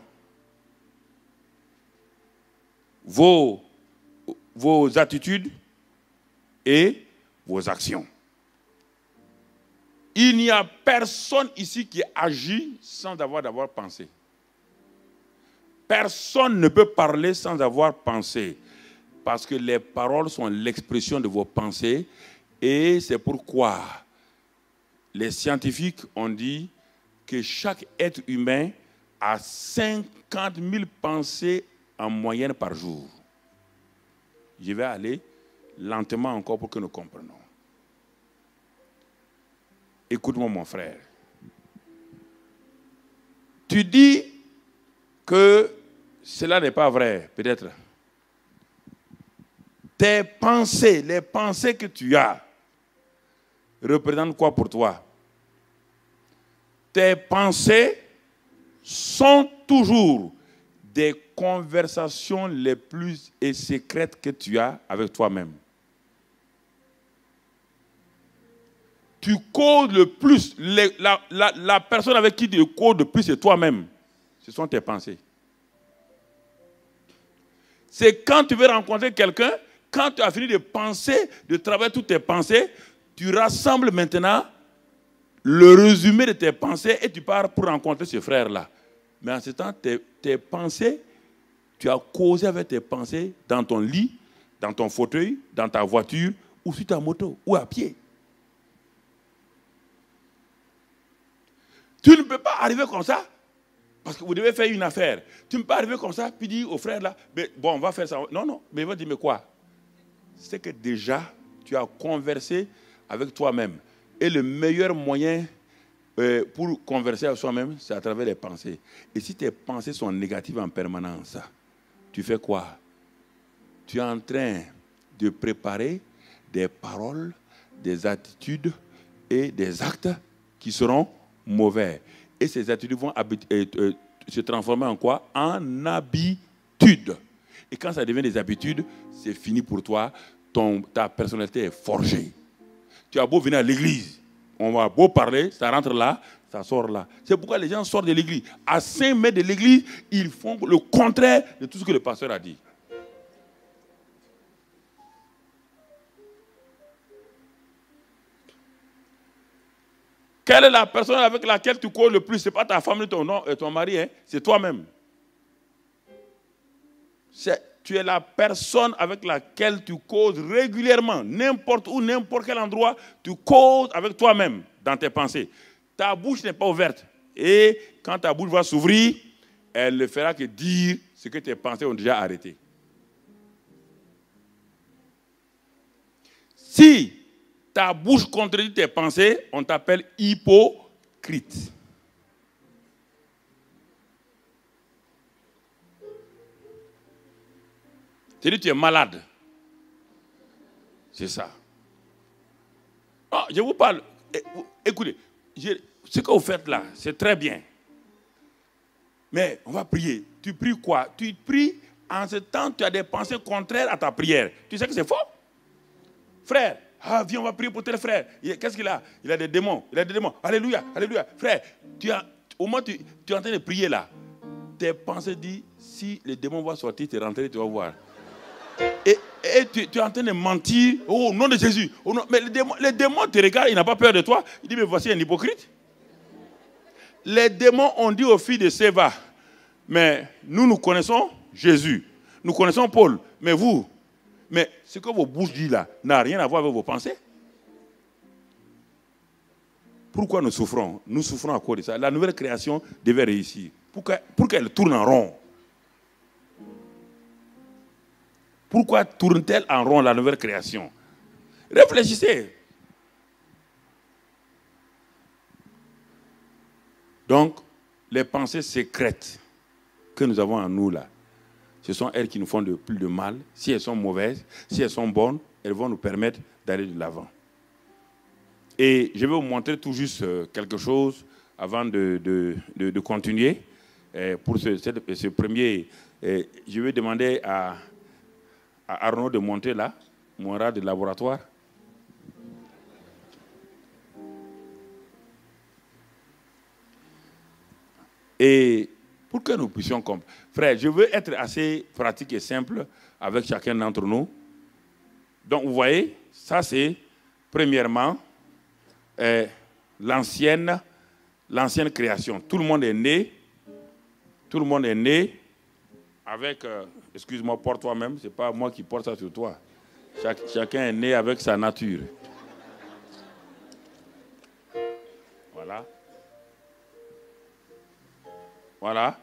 vos attitudes et vos actions. Il n'y a personne ici qui agit sans d'abord pensé. personne ne peut parler sans avoir pensé. Parce que les paroles sont l'expression de vos pensées. Et c'est pourquoi les scientifiques ont dit que chaque être humain a 50 000 pensées en moyenne par jour. Je vais aller lentement encore pour que nous comprenions. Écoute-moi, mon frère. Tu dis que cela n'est pas vrai, peut-être. Tes pensées, les pensées que tu as, représentent quoi pour toi? Tes pensées sont toujours des conversations les plus secrètes que tu as avec toi-même. Tu causes le plus, la personne avec qui tu causes le plus, c'est toi-même. Ce sont tes pensées. C'est quand tu veux rencontrer quelqu'un, quand tu as fini de penser, de travailler toutes tes pensées, tu rassembles maintenant le résumé de tes pensées et tu pars pour rencontrer ce frère-là. Mais en ce temps, tes pensées, tu as causé avec tes pensées dans ton lit, dans ton fauteuil, dans ta voiture, ou sur ta moto, ou à pied. Tu ne peux pas arriver comme ça, parce que vous devez faire une affaire. Tu ne peux pas arriver comme ça, puis dire au frère là, bon, on va faire ça. Non, non, mais il va dire, mais quoi? C'est que déjà, tu as conversé avec toi-même. Et le meilleur moyen pour converser avec soi-même, c'est à travers les pensées. Et si tes pensées sont négatives en permanence, tu fais quoi? Tu es en train de préparer des paroles, des attitudes et des actes qui seront mauvais. Et ces attitudes vont se transformer en quoi? En habitude. Et quand ça devient des habitudes, c'est fini pour toi. Ta personnalité est forgée. Tu as beau venir à l'église, on va beau parler, ça rentre là, ça sort là. C'est pourquoi les gens sortent de l'église. À 5 mètres de l'église, ils font le contraire de tout ce que le pasteur a dit. Quelle est la personne avec laquelle tu causes le plus? Ce n'est pas ta femme, ton mari, hein? C'est toi-même. Tu es la personne avec laquelle tu causes régulièrement, n'importe où, n'importe quel endroit, tu causes avec toi-même dans tes pensées. Ta bouche n'est pas ouverte. Et quand ta bouche va s'ouvrir, elle ne fera que dire ce que tes pensées ont déjà arrêté. Si ta bouche contredit tes pensées, on t'appelle hypocrite. C'est-à-dire que tu es malade. C'est ça. Oh, je vous parle. Écoutez, ce que vous faites là, c'est très bien. Mais on va prier. Tu pries quoi? Tu pries en ce temps, tu as des pensées contraires à ta prière. Tu sais que c'est faux? Frère, viens, on va prier pour tel frère. Qu'est-ce qu'il a? Il a des démons. Il a des démons. Alléluia, alléluia. Frère, au moins tu es en train de prier là. Tes pensées disent, si les démons vont sortir, tu es rentré, tu vas voir. Et tu es en train de mentir au nom de Jésus. Mais les démons te regardent, ils n'ont pas peur de toi. Ils disent, mais voici un hypocrite. Les démons ont dit aux filles de Séva, mais nous connaissons Jésus. Nous connaissons Paul. Mais vous, mais ce que vos bouches disent là n'a rien à voir avec vos pensées. Pourquoi nous souffrons? Nous souffrons à cause de ça. La nouvelle création devait réussir. Pour qu'elle tourne en rond. Pourquoi tourne-t-elle en rond la nouvelle création? Réfléchissez. Donc, les pensées secrètes que nous avons en nous là, ce sont elles qui nous font plus de mal. Si elles sont mauvaises, si elles sont bonnes, elles vont nous permettre d'aller de l'avant. Et je vais vous montrer tout juste quelque chose avant de continuer. Pour ce premier, je vais demander à Arnaud de monter là, mon rat de laboratoire. Et pour que nous puissions comprendre. Frère, je veux être assez pratique et simple avec chacun d'entre nous. Donc, vous voyez, ça c'est, premièrement, l'ancienne création. Tout le monde est né avec, excuse-moi, porte toi-même, ce n'est pas moi qui porte ça sur toi. Chacun est né avec sa nature. Voilà. Voilà.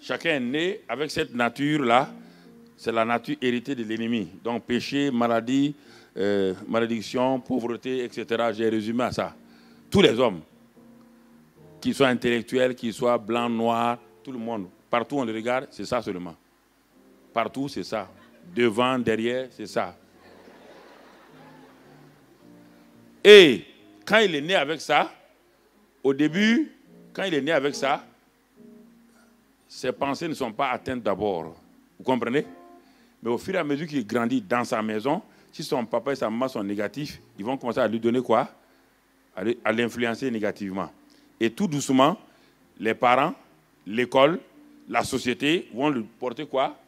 Chacun est né avec cette nature-là. C'est la nature héritée de l'ennemi. Donc péché, maladie, malédiction, pauvreté, etc. J'ai résumé à ça. Tous les hommes, qu'ils soient intellectuels, qu'ils soient blancs, noirs, tout le monde. Partout on le regarde, c'est ça seulement. Partout, c'est ça. Devant, derrière, c'est ça. Et quand il est né avec ça, au début, quand il est né avec ça, ses pensées ne sont pas atteintes d'abord. Vous comprenez? Mais au fur et à mesure qu'il grandit dans sa maison, si son papa et sa maman sont négatifs, ils vont commencer à lui donner quoi? À l'influencer négativement. Et tout doucement, les parents, l'école, la société vont lui porter quoi?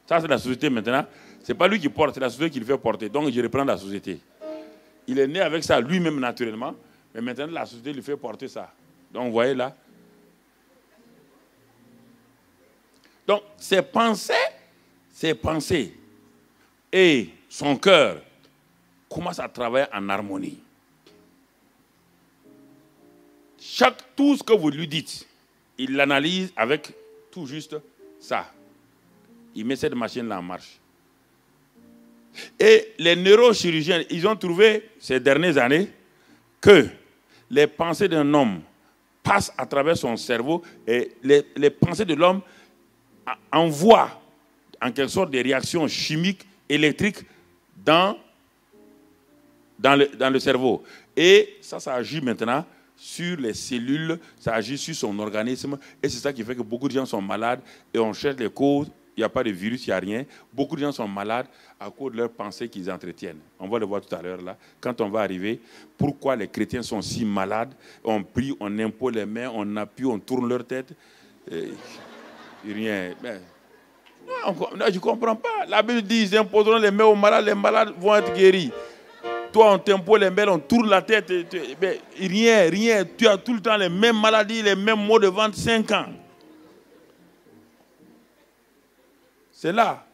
Ça, c'est la société maintenant. Ce n'est pas lui qui porte, c'est la société qui le fait porter. Donc, je reprends la société. Il est né avec ça lui-même naturellement, mais maintenant, la société lui fait porter ça. Donc, vous voyez là. Donc, ses pensées et son cœur commencent à travailler en harmonie. Tout ce que vous lui dites, il l'analyse avec tout juste ça. Il met cette machine-là en marche. Et les neurochirurgiens, ils ont trouvé ces dernières années que les pensées d'un homme passent à travers son cerveau et les pensées de l'homme envoient en quelque sorte des réactions chimiques, électriques dans le cerveau. Et ça agit maintenant sur les cellules, ça agit sur son organisme. Et c'est ça qui fait que beaucoup de gens sont malades et on cherche les causes. Il n'y a pas de virus, il n'y a rien. Beaucoup de gens sont malades à cause de leurs pensées qu'ils entretiennent. On va le voir tout à l'heure là. Quand on va arriver, pourquoi les chrétiens sont si malades? On prie, on impose les mains, on appuie, on tourne leur tête. Rien. Non, je ne comprends pas. La Bible dit ils imposeront les mains aux malades, les malades vont être guéris. Toi, on t'impose les mains, on tourne la tête. Rien. Tu as tout le temps les mêmes maladies, les mêmes maux de ventre, 5 ans. C'est là.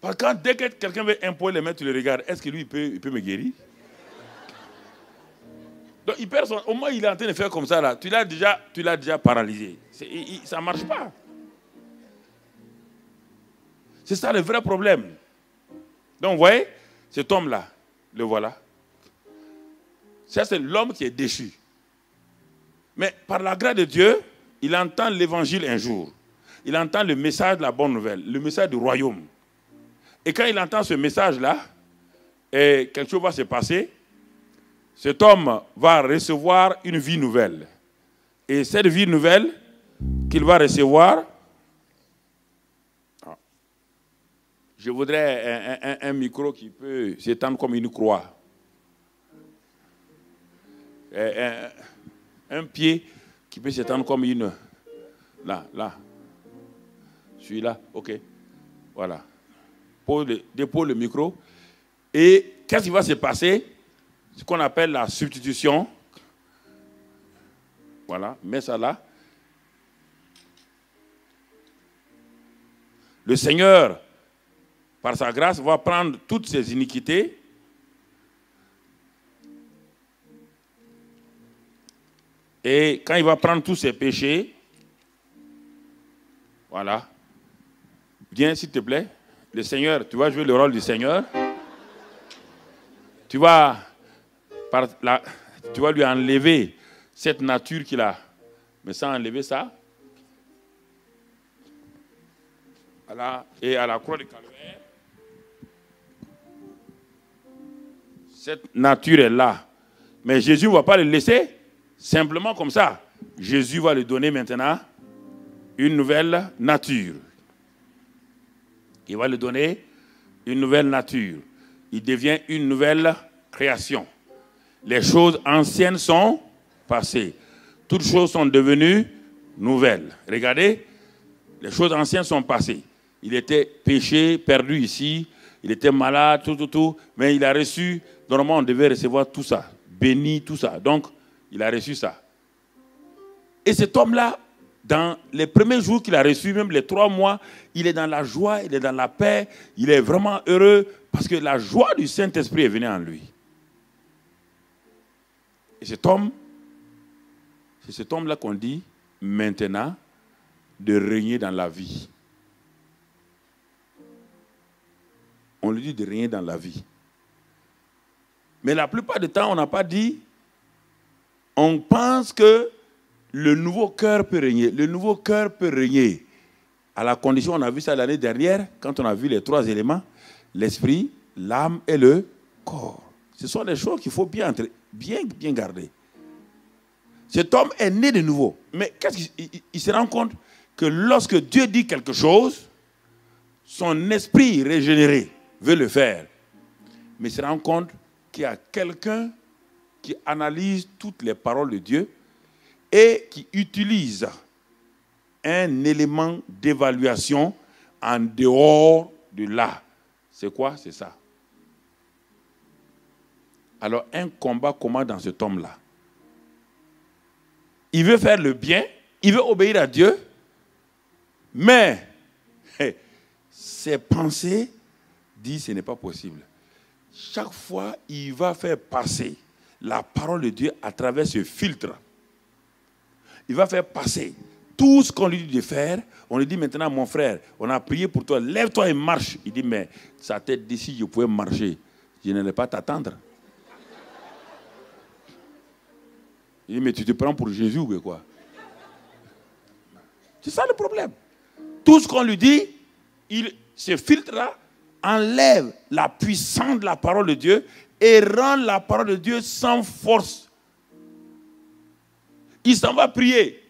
Parce que dès que quelqu'un veut imposer les mains, tu le regardes. Est-ce que lui, il peut me guérir? Donc, il perd au moins, il est en train de faire comme ça, là. Tu l'as déjà paralysé. Ça ne marche pas. C'est ça le vrai problème. Donc, vous voyez, cet homme-là, le voilà. Ça, c'est l'homme qui est déchu. Mais par la grâce de Dieu, il entend l'évangile un jour. Il entend le message de la bonne nouvelle, le message du royaume. Et quand il entend ce message-là, quelque chose va se passer. Cet homme va recevoir une vie nouvelle. Et cette vie nouvelle qu'il va recevoir, je voudrais un micro qui peut s'étendre comme une croix. Un pied qui peut s'étendre comme une... Là. Celui-là, ok. Voilà. Dépose le micro. Et qu'est-ce qui va se passer? Ce qu'on appelle la substitution. Voilà, mets ça là. Le Seigneur, par sa grâce, va prendre toutes ces iniquités et quand il va prendre tous ses péchés, voilà. Viens s'il te plaît. Le Seigneur, tu vas jouer le rôle du Seigneur. Tu vas lui enlever cette nature qu'il a. Mais sans enlever ça. Voilà. Et à la croix de Calvaire, cette nature est là. Mais Jésus ne va pas le laisser simplement comme ça. Jésus va lui donner maintenant une nouvelle nature. Il va lui donner une nouvelle nature. Il devient une nouvelle création. Les choses anciennes sont passées. Toutes choses sont devenues nouvelles. Regardez, les choses anciennes sont passées. Il était péché, perdu ici. Il était malade, tout. Mais il a reçu, normalement on devait recevoir tout ça. Béni, tout ça. Donc, il a reçu ça. Et cet homme-là, dans les premiers jours qu'il a reçus, même les 3 mois, il est dans la joie, il est dans la paix, il est vraiment heureux parce que la joie du Saint-Esprit est venue en lui. Et cet homme, c'est cet homme-là qu'on dit maintenant de régner dans la vie. On lui dit de régner dans la vie. Mais la plupart du temps, on n'a pas dit, on pense que le nouveau cœur peut régner. Le nouveau cœur peut régner. À la condition, on a vu ça l'année dernière, quand on a vu les 3 éléments, l'esprit, l'âme et le corps. Ce sont des choses qu'il faut bien garder. Cet homme est né de nouveau. Mais qu'est-ce qu'il se rend compte que lorsque Dieu dit quelque chose, son esprit régénéré veut le faire. Mais il se rend compte qu'il y a quelqu'un qui analyse toutes les paroles de Dieu et qui utilise un élément d'évaluation en dehors de là. C'est quoi? C'est ça. Alors, un combat commence dans cet homme-là. Il veut faire le bien, il veut obéir à Dieu, mais ses pensées disent que ce n'est pas possible. Chaque fois, il va faire passer la parole de Dieu à travers ce filtre. Il va faire passer tout ce qu'on lui dit de faire. On lui dit maintenant, mon frère, on a prié pour toi, lève-toi et marche. Il dit, mais sa tête dit, si je pouvais marcher, je n'allais pas t'attendre. Il dit, mais tu te prends pour Jésus ou quoi? C'est ça le problème. Tout ce qu'on lui dit, ce filtre-là enlève la puissance de la parole de Dieu et rend la parole de Dieu sans force. Il s'en va prier.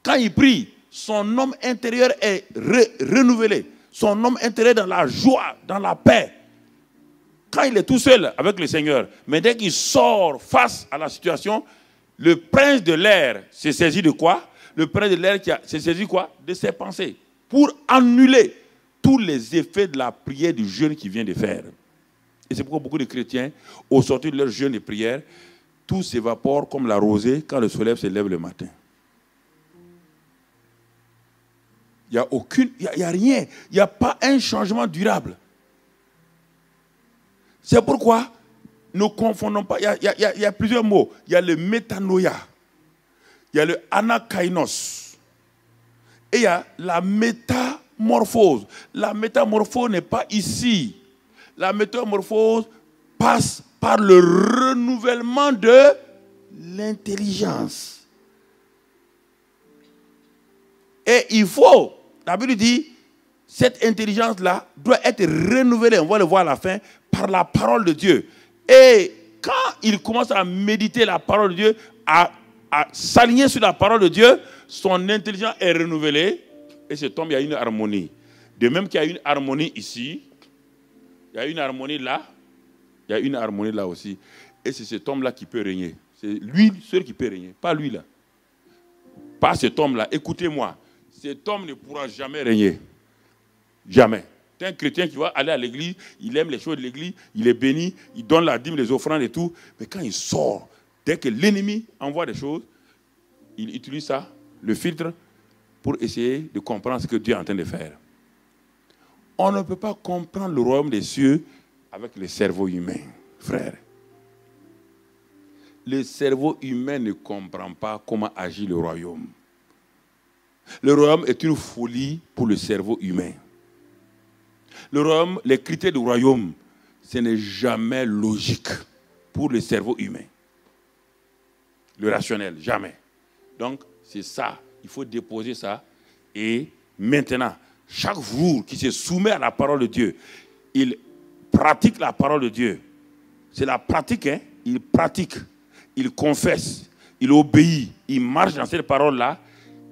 Quand il prie, son homme intérieur est renouvelé. Son homme intérieur est dans la joie, dans la paix. Quand il est tout seul avec le Seigneur, mais dès qu'il sort face à la situation, le prince de l'air s'est saisi de quoi? Le prince de l'air s'est saisi quoi? De ses pensées. Pour annuler tous les effets de la prière du jeûne qu'il vient de faire. Et c'est pourquoi beaucoup de chrétiens, au sortir de leur jeûne et prière, tout s'évapore comme la rosée quand le soleil se lève le matin. Il n'y a rien. Il n'y a pas un changement durable. C'est pourquoi ne confondons pas. Il y a plusieurs mots. Il y a le métanoïa. Il y a le anakainos. Et il y a la métamorphose. La métamorphose n'est pas ici. La métamorphose passe par le renouvellement de l'intelligence. Et il faut, la Bible dit, cette intelligence-là doit être renouvelée, on va le voir à la fin, par la parole de Dieu. Et quand il commence à méditer la parole de Dieu, à s'aligner sur la parole de Dieu, son intelligence est renouvelée et cet homme, il y a une harmonie. De même qu'il y a une harmonie ici, il y a une harmonie là, il y a une harmonie là aussi. Et c'est cet homme-là qui peut régner. C'est lui seul qui peut régner, pas lui là. Pas cet homme-là. Écoutez-moi, cet homme ne pourra jamais régner. Jamais. C'est un chrétien qui va aller à l'église, il aime les choses de l'église, il est béni, il donne la dîme, les offrandes et tout. Mais quand il sort, dès que l'ennemi envoie des choses, il utilise ça, le filtre, pour essayer de comprendre ce que Dieu est en train de faire. On ne peut pas comprendre le royaume des cieux avec le cerveau humain, frère. Le cerveau humain ne comprend pas comment agit le royaume. Le royaume est une folie pour le cerveau humain. Le royaume, les critères du royaume, ce n'est jamais logique pour le cerveau humain. Le rationnel, jamais. Donc, c'est ça. Il faut déposer ça. Et maintenant, chaque jour qu'il se soumet à la parole de Dieu, il pratique la parole de Dieu. C'est la pratique, hein? Il pratique, il confesse, il obéit, il marche dans cette parole-là.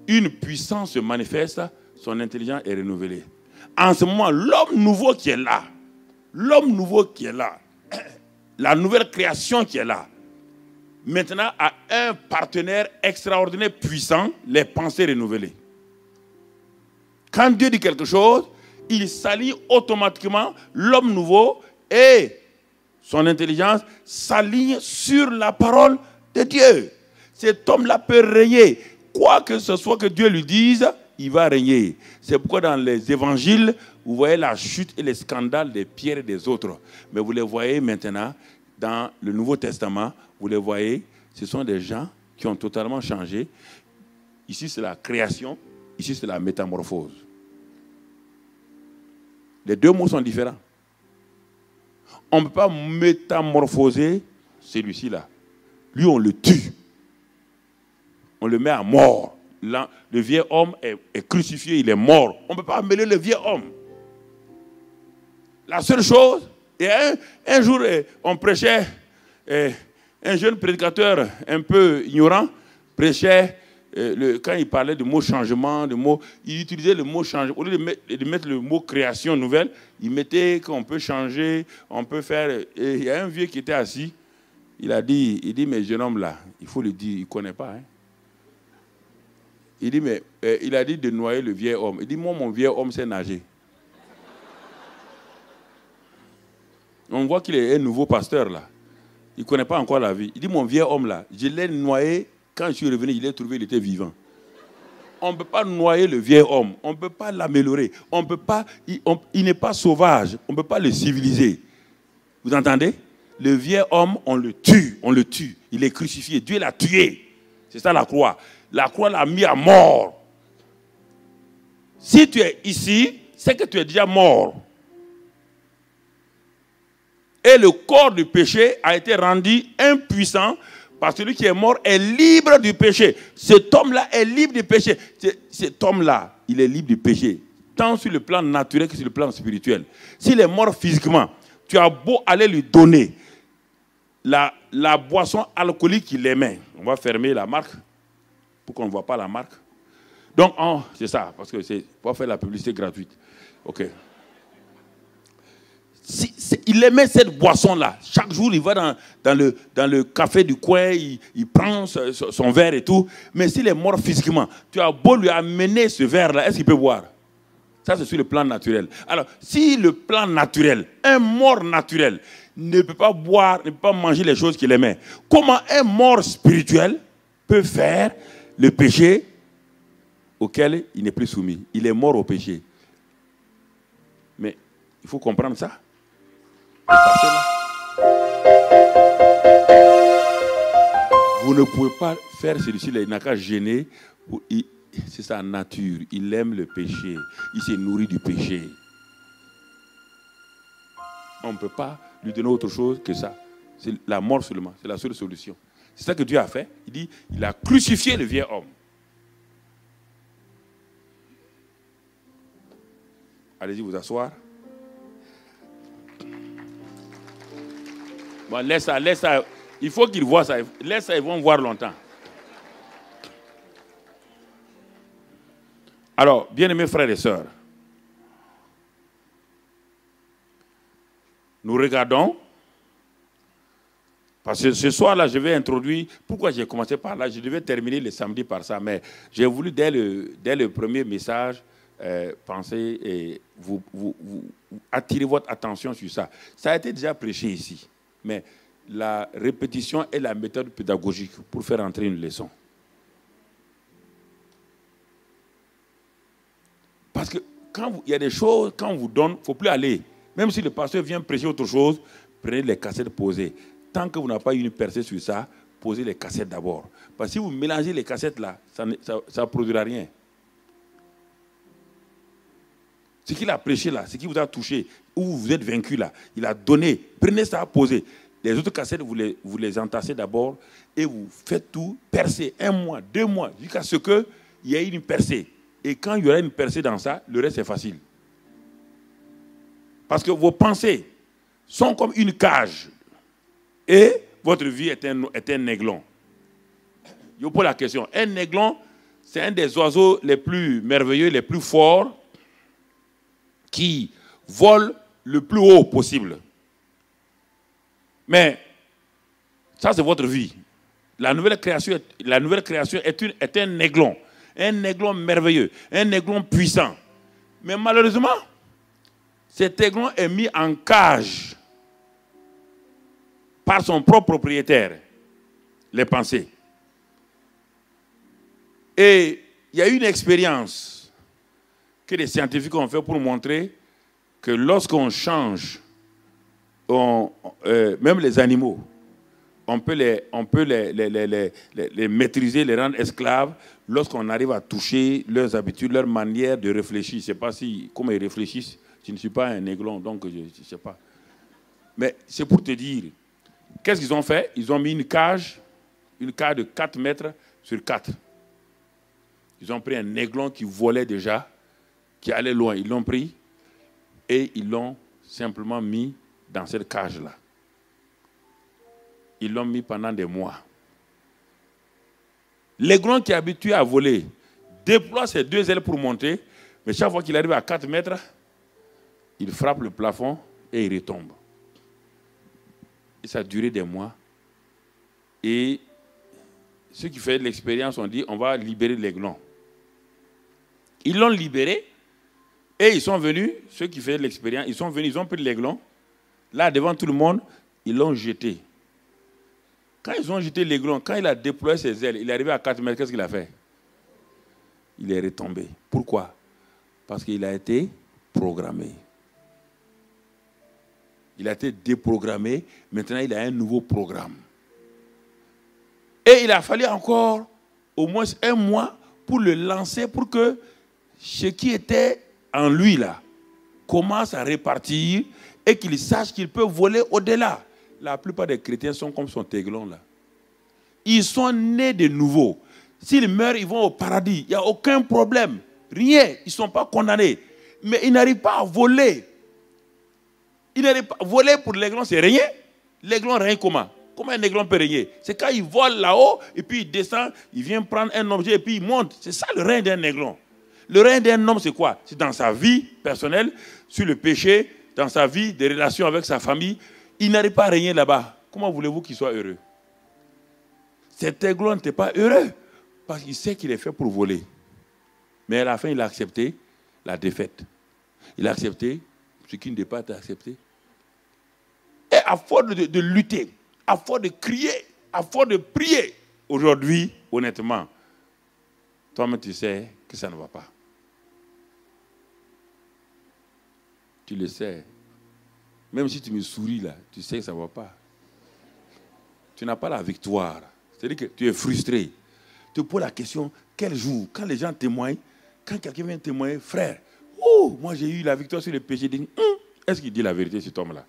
Une puissance se manifeste, son intelligence est renouvelée. En ce moment, l'homme nouveau qui est là, la nouvelle création qui est là, maintenant a un partenaire extraordinaire, puissant, les pensées renouvelées. Quand Dieu dit quelque chose, il s'aligne automatiquement, l'homme nouveau et son intelligence s'aligne sur la parole de Dieu. Cet homme-là peut régner. quoi que ce soit que Dieu lui dise, il va régner. C'est pourquoi dans les évangiles, vous voyez la chute et les scandales des pierres et des autres. Mais vous les voyez maintenant, dans le Nouveau Testament, vous les voyez, ce sont des gens qui ont totalement changé. Ici, c'est la création, ici, c'est la métamorphose. Les deux mots sont différents. On ne peut pas métamorphoser celui-ci-là. Lui, on le tue. On le met à mort. Là, le vieil homme est crucifié, il est mort. On ne peut pas mêler le vieil homme. La seule chose, et un jour, on prêchait, un jeune prédicateur un peu ignorant prêchait, quand il parlait du mot changement, il utilisait le mot changement. Au lieu de mettre le mot création nouvelle, il mettait qu'on peut changer, on peut faire. Et il y a un vieux qui était assis, il dit, mais jeune homme là, il faut le dire, il ne connaît pas. Hein. Il dit, mais il a dit de noyer le vieil homme. Il dit, moi, mon vieil homme sait nager. On voit qu'il est un nouveau pasteur là. Il ne connaît pas encore la vie. Il dit, mon vieil homme là, je l'ai noyé. Quand je suis revenu, je l'ai trouvé, il était vivant. On ne peut pas noyer le vieil homme. On ne peut pas l'améliorer. On peut pas, il n'est pas sauvage. On ne peut pas le civiliser. Vous entendez? Le vieil homme, on le tue. On le tue. Il est crucifié. Dieu l'a tué. C'est ça la croix. La croix l'a mis à mort. Si tu es ici, c'est que tu es déjà mort. Et le corps du péché a été rendu impuissant parce que celui qui est mort est libre du péché. Cet homme-là est libre du péché. Cet homme-là, il est libre du péché, tant sur le plan naturel que sur le plan spirituel. S'il est mort physiquement, tu as beau aller lui donner la boisson alcoolique qu'il aimait. On va fermer la marque pour qu'on ne voit pas la marque. Donc, c'est ça, parce que c'est pour faire la publicité gratuite. OK. Il aimait cette boisson-là. Chaque jour, il va dans le café du coin, il prend son verre et tout. Mais s'il est mort physiquement, tu as beau lui amener ce verre-là, est-ce qu'il peut boire? Ça, c'est sur le plan naturel. Alors, si le plan naturel, un mort naturel, ne peut pas boire, ne peut pas manger les choses qu'il aimait, comment un mort spirituel peut faire le péché auquel il n'est plus soumis? Il est mort au péché. Mais il faut comprendre ça. Vous ne pouvez pas faire celui-ci, il n'a qu'à gêner. C'est sa nature. Il aime le péché. Il se nourrit du péché. On ne peut pas lui donner autre chose que ça. C'est la mort seulement. C'est la seule solution. C'est ça que Dieu a fait. Il dit, il a crucifié le vieil homme. Allez-y vous asseoir. Bon, laisse ça. Il faut qu'ils voient ça. Laisse ça, ils vont voir longtemps. Alors, bien-aimés frères et sœurs, nous regardons, parce que ce soir-là, je vais introduire, pourquoi j'ai commencé par là, je devais terminer le samedi par ça, mais j'ai voulu, dès le premier message, penser et vous attirer votre attention sur ça. Ça a été déjà prêché ici. Mais la répétition est la méthode pédagogique pour faire entrer une leçon. Parce que quand il y a des choses, quand on vous donne, il ne faut plus aller. Même si le pasteur vient prêcher autre chose, prenez les cassettes posées. Tant que vous n'avez pas eu une percée sur ça, posez les cassettes d'abord. Parce que si vous mélangez les cassettes là, ça ne produira rien. Ce qu'il a prêché là, ce qui vous a touché, où vous êtes vaincu là, il a donné. Prenez ça à poser. Les autres cassettes, vous les entassez d'abord et vous faites tout, percer 1 mois, 2 mois, jusqu'à ce qu'il y ait une percée. Et quand il y aura une percée dans ça, le reste est facile. Parce que vos pensées sont comme une cage et votre vie est un aiglon. Je vous pose la question. Un aiglon, c'est un des oiseaux les plus merveilleux, les plus forts, qui vole le plus haut possible. Mais ça, c'est votre vie. La nouvelle création est un aiglon merveilleux, un aiglon puissant. Mais malheureusement, cet aiglon est mis en cage par son propre propriétaire, les pensées. Et il y a une expérience que les scientifiques ont fait pour montrer que lorsqu'on change, même les animaux, on peut les maîtriser, les rendre esclaves lorsqu'on arrive à toucher leurs habitudes, leur manière de réfléchir. Je ne sais pas comment ils réfléchissent. Je ne suis pas un aiglon, donc je ne sais pas. Mais c'est pour te dire, qu'est-ce qu'ils ont fait? Ils ont mis une cage de 4 mètres sur 4. Ils ont pris un aiglon qui volait déjà, qui allait loin. Ils l'ont pris et ils l'ont simplement mis dans cette cage-là. Ils l'ont mis pendant des mois. L'aiglon qui est habitué à voler déploie ses 2 ailes pour monter, mais chaque fois qu'il arrive à 4 mètres, il frappe le plafond et il retombe. Et ça a duré des mois. Et ceux qui font l'expérience ont dit, on va libérer l'aiglon. Ils l'ont libéré et ils sont venus, ceux qui font l'expérience, ils sont venus, ils ont pris l'aiglon. Là, devant tout le monde, ils l'ont jeté. Quand ils ont jeté l'aiglon, quand il a déployé ses ailes, il est arrivé à 4 mètres, qu'est-ce qu'il a fait? Il est retombé. Pourquoi? Parce qu'il a été programmé. Il a été déprogrammé. Maintenant, il a un nouveau programme. Et il a fallu encore au moins 1 mois pour le lancer, pour que ce qui était en lui, là, commence à répartir et qu'il sache qu'il peut voler au-delà. La plupart des chrétiens sont comme son aiglon, là. Ils sont nés de nouveau. S'ils meurent, ils vont au paradis. Il n'y a aucun problème. Rien. Ils ne sont pas condamnés. Mais ils n'arrivent pas à voler. Voler pour l'aiglon, c'est rien. L'aiglon règne comment? Comment un aiglon peut régner? C'est quand il vole là-haut, et puis il descend, il vient prendre un objet, et puis il monte. C'est ça le règne d'un aiglon. Le règne d'un homme, c'est quoi? C'est dans sa vie personnelle, sur le péché, dans sa vie, des relations avec sa famille. Il n'arrive pas à régner là-bas. Comment voulez-vous qu'il soit heureux? Cet aiglon n'était pas heureux, parce qu'il sait qu'il est fait pour voler. Mais à la fin, il a accepté la défaite. Il a accepté ce qui ne devait pas être accepté. Et à force de lutter, à force de crier, à force de prier, aujourd'hui, honnêtement, toi-même tu sais que ça ne va pas. Tu le sais. Même si tu me souris là, tu sais que ça ne va pas. Tu n'as pas la victoire. C'est-à-dire que tu es frustré. Tu te poses la question, quel jour, quand les gens témoignent, quand quelqu'un vient témoigner, frère, oh, moi j'ai eu la victoire sur le péché. Est-ce qu'il dit la vérité, cet homme-là?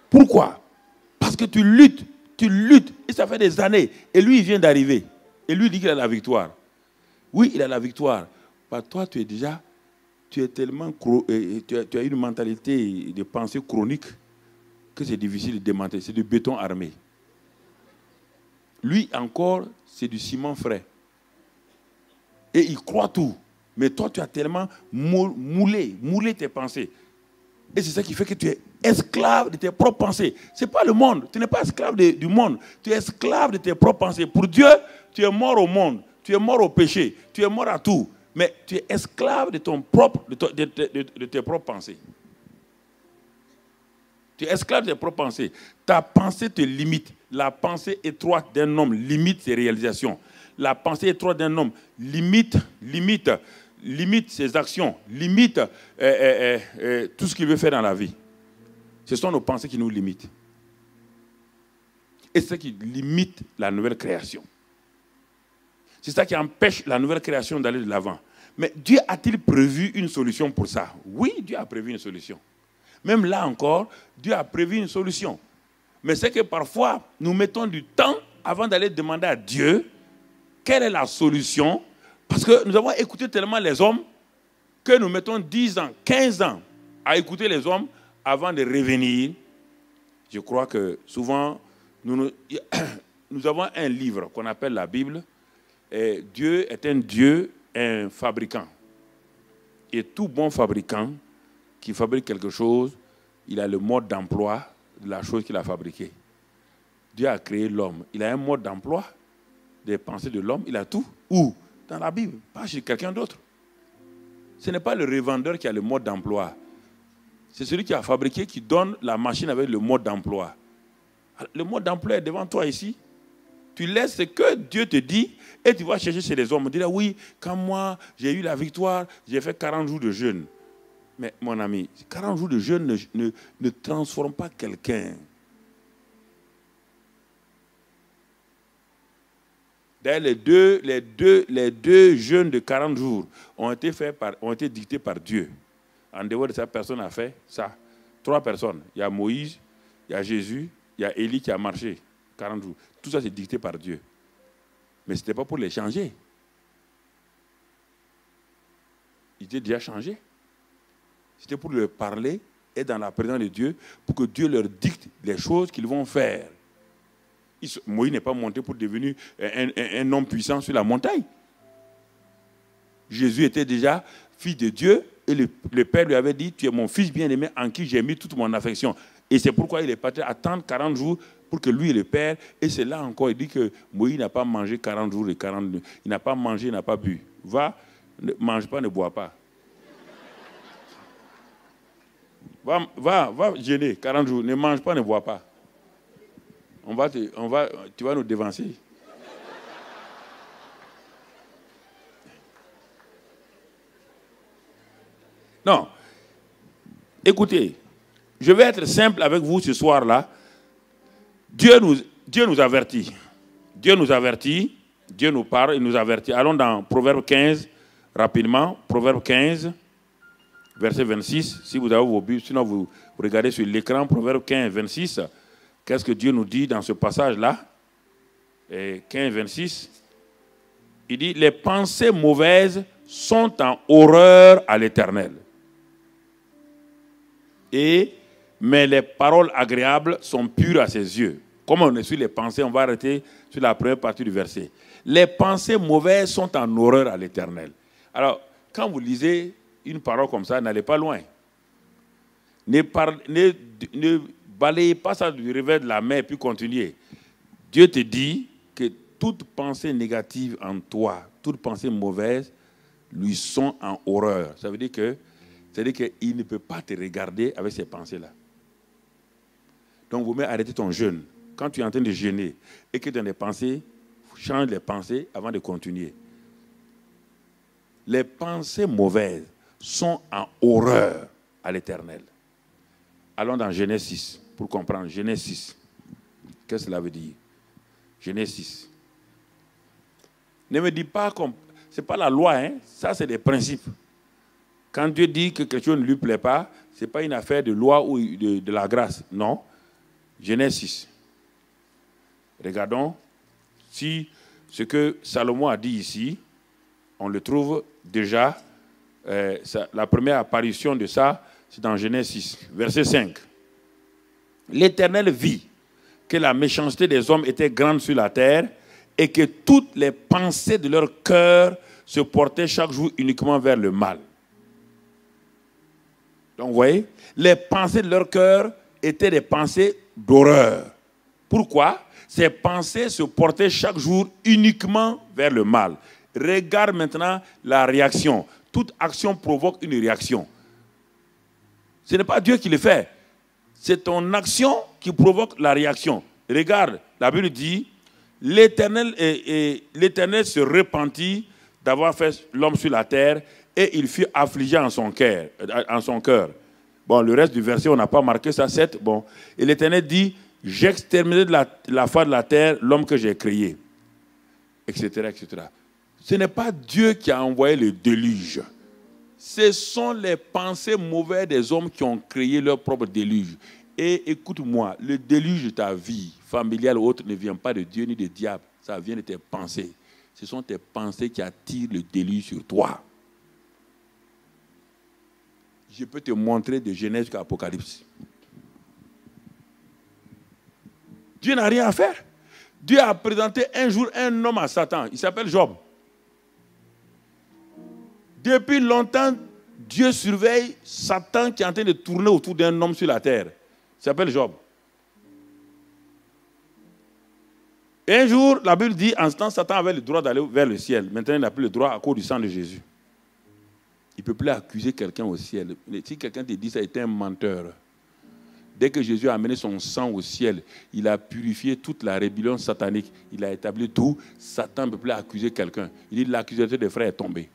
Pourquoi? Parce que tu luttes, et ça fait des années. Et lui, il vient d'arriver. Et lui, il dit qu'il a la victoire. Oui, il a la victoire. Bah, toi, tu es tellement, tu as une mentalité de pensée chronique que c'est difficile de démanteler. C'est du béton armé. Lui, encore, c'est du ciment frais. Et il croit tout. Mais toi, tu as tellement moulé tes pensées. Et c'est ça qui fait que tu es esclave de tes propres pensées. Ce n'est pas le monde. Tu n'es pas esclave du monde. Tu es esclave de tes propres pensées. Pour Dieu, tu es mort au monde. Tu es mort au péché. Tu es mort à tout. Mais tu es esclave de tes propres pensées. Tu es esclave de tes propres pensées. Ta pensée te limite. La pensée étroite d'un homme limite ses réalisations. La pensée étroite d'un homme limite ses actions, limite tout ce qu'il veut faire dans la vie. Ce sont nos pensées qui nous limitent. Et c'est ça qui limite la nouvelle création. C'est ça qui empêche la nouvelle création d'aller de l'avant. Mais Dieu a-t-il prévu une solution pour ça? Oui, Dieu a prévu une solution. Même là encore, Dieu a prévu une solution. Mais c'est que parfois, nous mettons du temps avant d'aller demander à Dieu quelle est la solution. Parce que nous avons écouté tellement les hommes que nous mettons 10 ans, 15 ans à écouter les hommes avant de revenir. Je crois que souvent, nous avons un livre qu'on appelle la Bible. Et Dieu est un Dieu, un fabricant. Et tout bon fabricant qui fabrique quelque chose, il a le mode d'emploi de la chose qu'il a fabriquée. Dieu a créé l'homme. Il a un mode d'emploi des pensées de l'homme. Il a tout. Où? Dans la Bible, pas chez quelqu'un d'autre. Ce n'est pas le revendeur qui a le mode d'emploi. C'est celui qui a fabriqué qui donne la machine avec le mode d'emploi. Le mode d'emploi est devant toi ici. tu laisses ce que Dieu te dit et tu vas chercher chez les hommes. Tu dis, oui, quand moi, j'ai eu la victoire, j'ai fait 40 jours de jeûne. Mais mon ami, 40 jours de jeûne ne transforme pas quelqu'un. D'ailleurs, les deux jeûnes de 40 jours ont été dictés par Dieu. En dehors de ça, personne n'a fait ça. 3 personnes. Il y a Moïse, il y a Jésus, il y a Élie qui a marché 40 jours. Tout ça, c'est dicté par Dieu. Mais ce n'était pas pour les changer. Ils étaient déjà changés. C'était pour leur parler, être dans la présence de Dieu, pour que Dieu leur dicte les choses qu'ils vont faire. Moïse n'est pas monté pour devenir un homme puissant sur la montagne. Jésus était déjà fils de Dieu et le Père lui avait dit, tu es mon fils bien-aimé en qui j'ai mis toute mon affection. Et c'est pourquoi il est parti attendre 40 jours pour que lui et le Père, et c'est là encore, il dit que Moïse n'a pas mangé 40 jours et 40 nuits. Il n'a pas mangé, il n'a pas bu. Va, ne mange pas, ne bois pas. Va jeûner 40 jours, ne mange pas, ne bois pas. Tu vas nous dévancer. Non. Écoutez, je vais être simple avec vous ce soir-là. Dieu nous avertit. Dieu nous avertit. Dieu nous parle, il nous avertit. Allons dans Proverbe 15, rapidement. Proverbe 15, verset 26. Si vous avez vos Bibles, sinon vous regardez sur l'écran. Proverbe 15, 26. Qu'est-ce que Dieu nous dit dans ce passage-là? 15, 26. Il dit, les pensées mauvaises sont en horreur à l'Éternel. Mais les paroles agréables sont pures à ses yeux. Comme on est sur les pensées, on va arrêter sur la première partie du verset. Les pensées mauvaises sont en horreur à l'Éternel. Alors, quand vous lisez une parole comme ça, n'allez pas loin. Ne balayez pas ça du revers de la main et puis continuez. Dieu te dit que toute pensée négative en toi, toute pensée mauvaise, lui sont en horreur. Ça veut dire qu'il ne peut pas te regarder avec ces pensées-là. Donc, vous mettez arrêter ton jeûne. Quand tu es en train de jeûner et que tu as des pensées, change les pensées avant de continuer. Les pensées mauvaises sont en horreur à l'Éternel. Allons dans Genèse 6 pour comprendre. Genèse 6. Qu'est-ce que cela veut dire? Genèse 6. Ne me dis pas comme... Ce n'est pas la loi, hein? Ça c'est des principes. Quand Dieu dit que quelque chose ne lui plaît pas, ce n'est pas une affaire de loi ou de la grâce. Non. Genèse 6. Regardons si ce que Salomon a dit ici, on le trouve déjà, la première apparition de ça, c'est dans Genèse 6, verset 5. L'Éternel vit que la méchanceté des hommes était grande sur la terre et que toutes les pensées de leur cœur se portaient chaque jour uniquement vers le mal. Donc vous voyez, les pensées de leur cœur étaient des pensées d'horreur. Pourquoi? Ces pensées se portaient chaque jour uniquement vers le mal. Regarde maintenant la réaction. Toute action provoque une réaction. Ce n'est pas Dieu qui le fait. C'est ton action qui provoque la réaction. Regarde, la Bible dit, l'Éternel se repentit d'avoir fait l'homme sur la terre et il fut affligé en son cœur. Bon, le reste du verset, on n'a pas marqué ça, 7. Bon. Et l'Éternel dit, j'exterminerai de la face de la terre l'homme que j'ai créé, etc., etc. Ce n'est pas Dieu qui a envoyé le déluge. Ce sont les pensées mauvaises des hommes qui ont créé leur propre déluge. Et écoute-moi, le déluge de ta vie, familiale ou autre, ne vient pas de Dieu ni du diable. Ça vient de tes pensées. Ce sont tes pensées qui attirent le déluge sur toi. Je peux te montrer de Genèse jusqu'à Apocalypse. Dieu n'a rien à faire. Dieu a présenté un jour un homme à Satan. Il s'appelle Job. Depuis longtemps, Dieu surveille Satan qui est en train de tourner autour d'un homme sur la terre. Il s'appelle Job. Et un jour, la Bible dit, en ce temps, Satan avait le droit d'aller vers le ciel. Maintenant, il n'a plus le droit à cause du sang de Jésus. Il ne peut plus accuser quelqu'un au ciel. Si quelqu'un te dit ça, il est un menteur. Dès que Jésus a amené son sang au ciel, il a purifié toute la rébellion satanique. Il a établi tout. Satan ne peut plus accuser quelqu'un. Il dit l'accusateur des frères est tombé.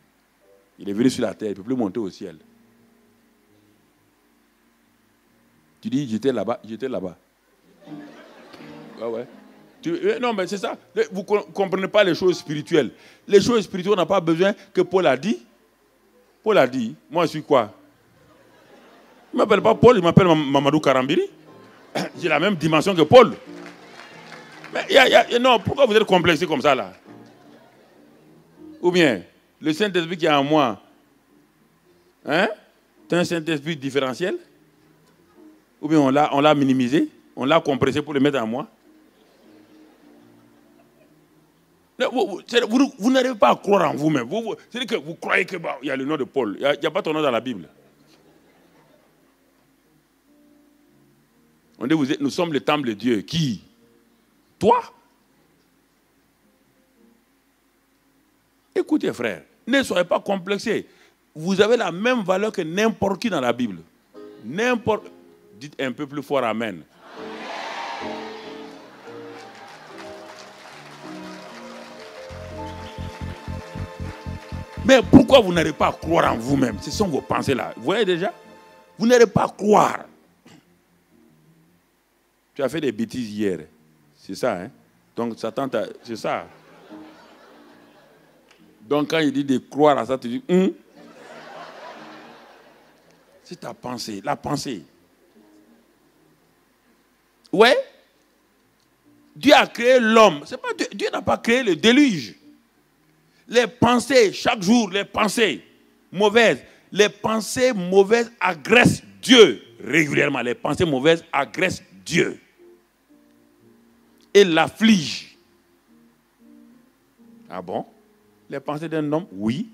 Il est venu sur la terre, il ne peut plus monter au ciel. Tu dis, j'étais là-bas, j'étais là-bas. Ah ouais. Non, mais c'est ça. Vous ne comprenez pas les choses spirituelles. Les choses spirituelles, on n'a pas besoin que Paul a dit. Paul a dit, moi je suis quoi? Je ne m'appelle pas Paul, je m'appelle Mamadou Karambiri. J'ai la même dimension que Paul. Mais non, pourquoi vous êtes complexé comme ça là? Ou bien, le Saint-Esprit qui est en moi, hein? C'est un Saint-Esprit différentiel? Ou bien on l'a minimisé, on l'a compressé pour le mettre en moi? Vous n'arrivez pas à croire en vous-même. C'est-à-dire que vous croyez qu'il y a le nom de Paul. Il n'y a pas ton nom dans la Bible. On dit, nous sommes le temple de Dieu. Qui? Toi? Écoutez, frère, ne soyez pas complexés. Vous avez la même valeur que n'importe qui dans la Bible. N'importe. Dites un peu plus fort Amen. Mais pourquoi vous n'arrivez pas à croire en vous-même? Ce sont vos pensées là. Vous voyez déjà? Vous n'arrivez pas à croire. Tu as fait des bêtises hier. C'est ça, hein? Donc Satan, c'est ça. Donc quand il dit de croire à ça, tu dis, c'est ta pensée, la pensée. Ouais. Dieu a créé l'homme. C'est pas Dieu n'a pas créé le déluge. Les pensées, chaque jour, les pensées mauvaises agressent Dieu régulièrement. Les pensées mauvaises agressent Dieu et l'affligent. Ah bon? Les pensées d'un homme, oui.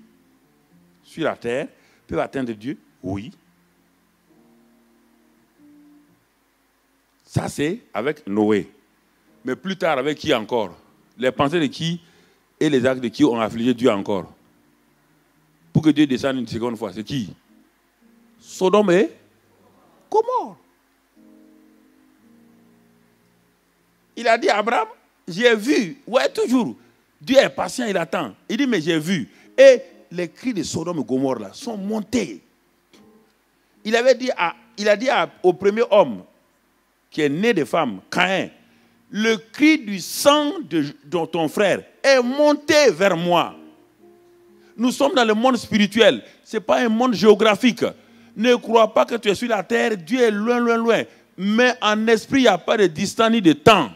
Sur la terre, peuvent atteindre Dieu, oui. Ça, c'est avec Noé. Mais plus tard, avec qui encore? Les pensées de qui et les actes de qui ont affligé Dieu encore? Pour que Dieu descende une seconde fois, c'est qui? Sodome et Gomorrhe. Il a dit à Abraham, j'ai vu. Ouais, toujours. Dieu est patient, il attend. Il dit, mais j'ai vu. Et les cris de Sodome et Gomorrhe là sont montés. Il a dit au premier homme qui est né de femme, Caïn, le cri du sang de ton frère est monté vers moi. Nous sommes dans le monde spirituel. Ce n'est pas un monde géographique. Ne crois pas que tu es sur la terre. Dieu est loin, loin, loin. Mais en esprit, il n'y a pas de distance ni de temps.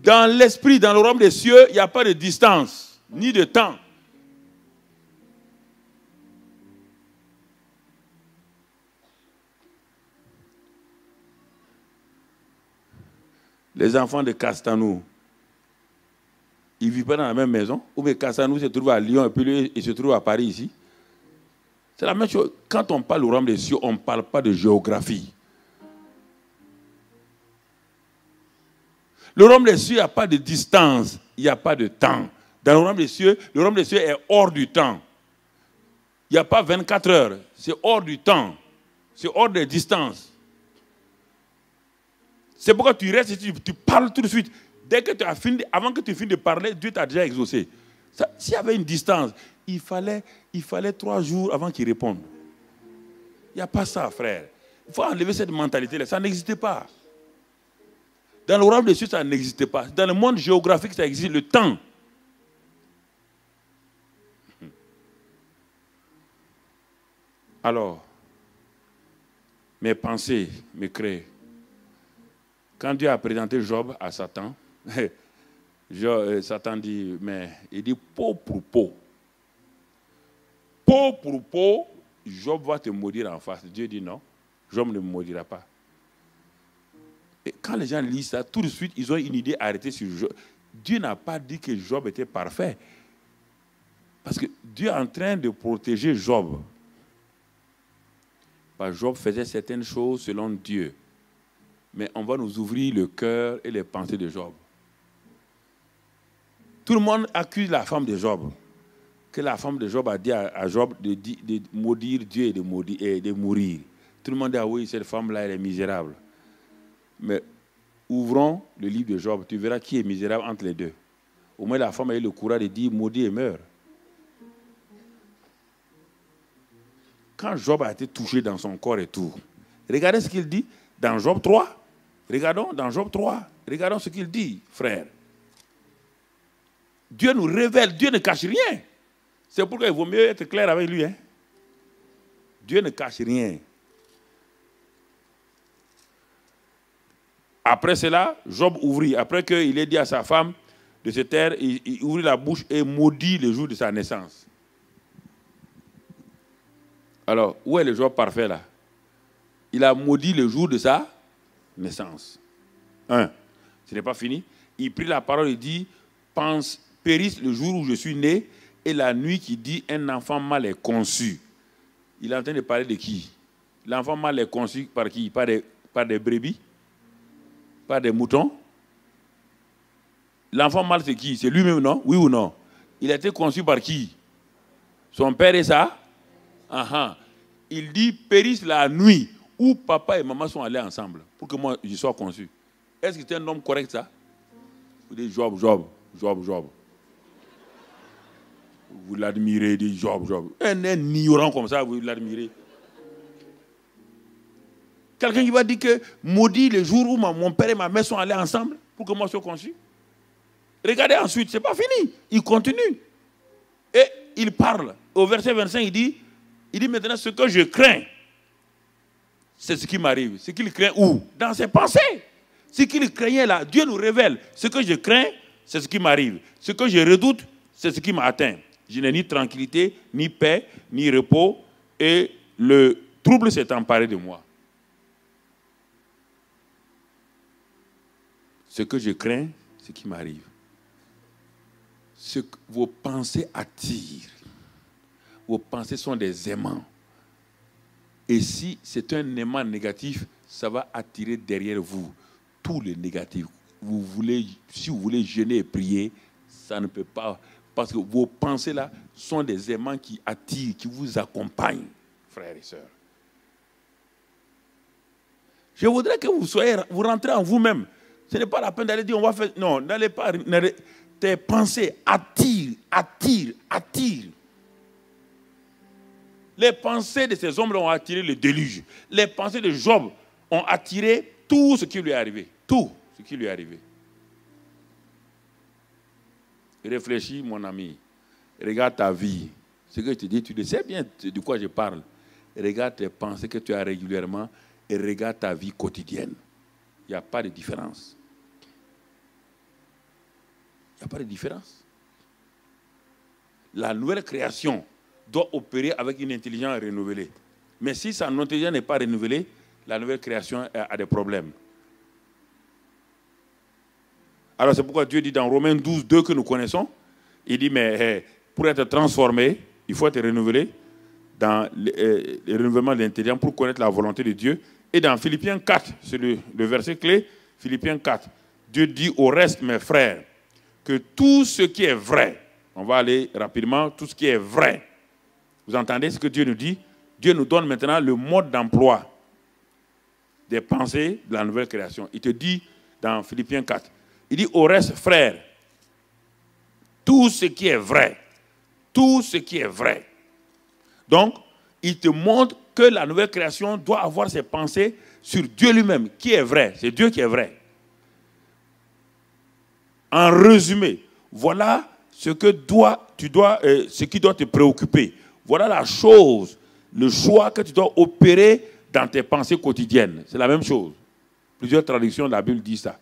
Dans l'esprit, dans le royaume des cieux, il n'y a pas de distance ni de temps. Les enfants de Castanou, ils ne vivent pas dans la même maison. Ou bien Castanou se trouve à Lyon et puis lui, il se trouve à Paris ici. C'est la même chose. Quand on parle au royaume des cieux, on ne parle pas de géographie. Le royaume des cieux, il n'y a pas de distance, il n'y a pas de temps. Dans le royaume des cieux est hors du temps. Il n'y a pas 24 heures, c'est hors du temps. C'est hors des distances. C'est pourquoi tu restes et tu parles tout de suite. Dès que tu as fini, avant que tu finisses de parler, Dieu t'a déjà exaucé. S'il y avait une distance, il fallait 3 jours avant qu'il réponde. Il n'y a pas ça, frère. Il faut enlever cette mentalité-là. Ça n'existait pas. Dans le royaume des cieux, ça n'existait pas. Dans le monde géographique, ça existe, le temps. Alors, mes pensées me créent. Quand Dieu a présenté Job à Satan, Satan dit, mais il dit peau pour peau. Peau pour peau, Job va te maudire en face. Dieu dit non, Job ne me maudira pas. Et quand les gens lisent ça, tout de suite, ils ont une idée arrêtée sur Job. Dieu n'a pas dit que Job était parfait. Parce que Dieu est en train de protéger Job. Parce que Job faisait certaines choses selon Dieu. Mais on va nous ouvrir le cœur et les pensées de Job. Tout le monde accuse la femme de Job. Que la femme de Job a dit à Job de maudire Dieu et de mourir. Tout le monde dit, ah oui, cette femme-là, elle est misérable. Mais ouvrons le livre de Job, tu verras qui est misérable entre les deux. Au moins, la femme a eu le courage de dire, maudit et meurt. Quand Job a été touché dans son corps et tout, regardez ce qu'il dit dans Job 3. Regardons dans Job 3. Regardons ce qu'il dit, frère. Dieu nous révèle, Dieu ne cache rien. C'est pourquoi il vaut mieux être clair avec lui. Hein? Dieu ne cache rien. Après cela, Job ouvrit. Après qu'il ait dit à sa femme de se taire, il ouvrit la bouche et maudit le jour de sa naissance. Alors, où est le Job parfait là? Il a maudit le jour de sa naissance. Ce n'est pas fini. Il prit la parole et dit, périsse le jour où je suis né et la nuit qui dit un enfant mal est conçu. Il est en train de parler de qui? L'enfant mal est conçu par qui? Par des brebis? Par des moutons? L'enfant mal c'est qui? C'est lui-même, non? Oui ou non? Il a été conçu par qui? Son père et ça? Il dit périsse la nuit où papa et maman sont allés ensemble pour que moi je sois conçu. Est-ce que c'est un homme correct ça? Vous dites Job. Vous l'admirez, dit Job. Un ignorant comme ça, vous l'admirez. Quelqu'un qui va dire que maudit le jour où mon père et ma mère sont allés ensemble pour que moi je sois conçu. Regardez ensuite, c'est pas fini. Il continue. Et il parle. Au verset 25, il dit maintenant ce que je crains, c'est ce qui m'arrive. Ce qu'il craint où? Dans ses pensées. Ce qu'il craignait là, Dieu nous révèle. Ce que je crains, c'est ce qui m'arrive. Ce que je redoute, c'est ce qui m'atteint. Je n'ai ni tranquillité, ni paix, ni repos. Et le trouble s'est emparé de moi. Ce que je crains, c'est ce qui m'arrive. Ce que vos pensées attirent. Vos pensées sont des aimants. Et si c'est un aimant négatif, ça va attirer derrière vous tous les négatifs. Si vous voulez jeûner et prier, ça ne peut pas. Parce que vos pensées là sont des aimants qui attirent, qui vous accompagnent, frères et sœurs. Je voudrais que vous rentrez en vous-même. Ce n'est pas la peine d'aller dire on va faire. Non, n'allez pas. Tes pensées attirent. Les pensées de ces hommes ont attiré le déluge. Les pensées de Job ont attiré tout ce qui lui est arrivé. Tout ce qui lui est arrivé. Réfléchis, mon ami. Regarde ta vie. Ce que je te dis, tu le sais bien de quoi je parle. Regarde tes pensées que tu as régulièrement et regarde ta vie quotidienne. Il n'y a pas de différence. Il n'y a pas de différence. La nouvelle création doit opérer avec une intelligence renouvelée. Mais si sa intelligence n'est pas renouvelée, la nouvelle création a des problèmes. Alors c'est pourquoi Dieu dit dans Romains 12, 2 que nous connaissons, il dit, mais pour être transformé, il faut être renouvelé dans le renouvellement de l'intelligence pour connaître la volonté de Dieu. Et dans Philippiens 4, c'est le verset clé, Philippiens 4, Dieu dit au reste, mes frères, que tout ce qui est vrai, on va aller rapidement, tout ce qui est vrai. Vous entendez ce que Dieu nous dit? Dieu nous donne maintenant le mode d'emploi des pensées de la nouvelle création. Il te dit dans Philippiens 4, il dit au reste, frères, tout ce qui est vrai, tout ce qui est vrai. Donc, il te montre que la nouvelle création doit avoir ses pensées sur Dieu lui-même, qui est vrai. C'est Dieu qui est vrai. En résumé, voilà ce qui doit te préoccuper. Voilà la chose, le choix que tu dois opérer dans tes pensées quotidiennes. C'est la même chose. Plusieurs traductions de la Bible disent ça.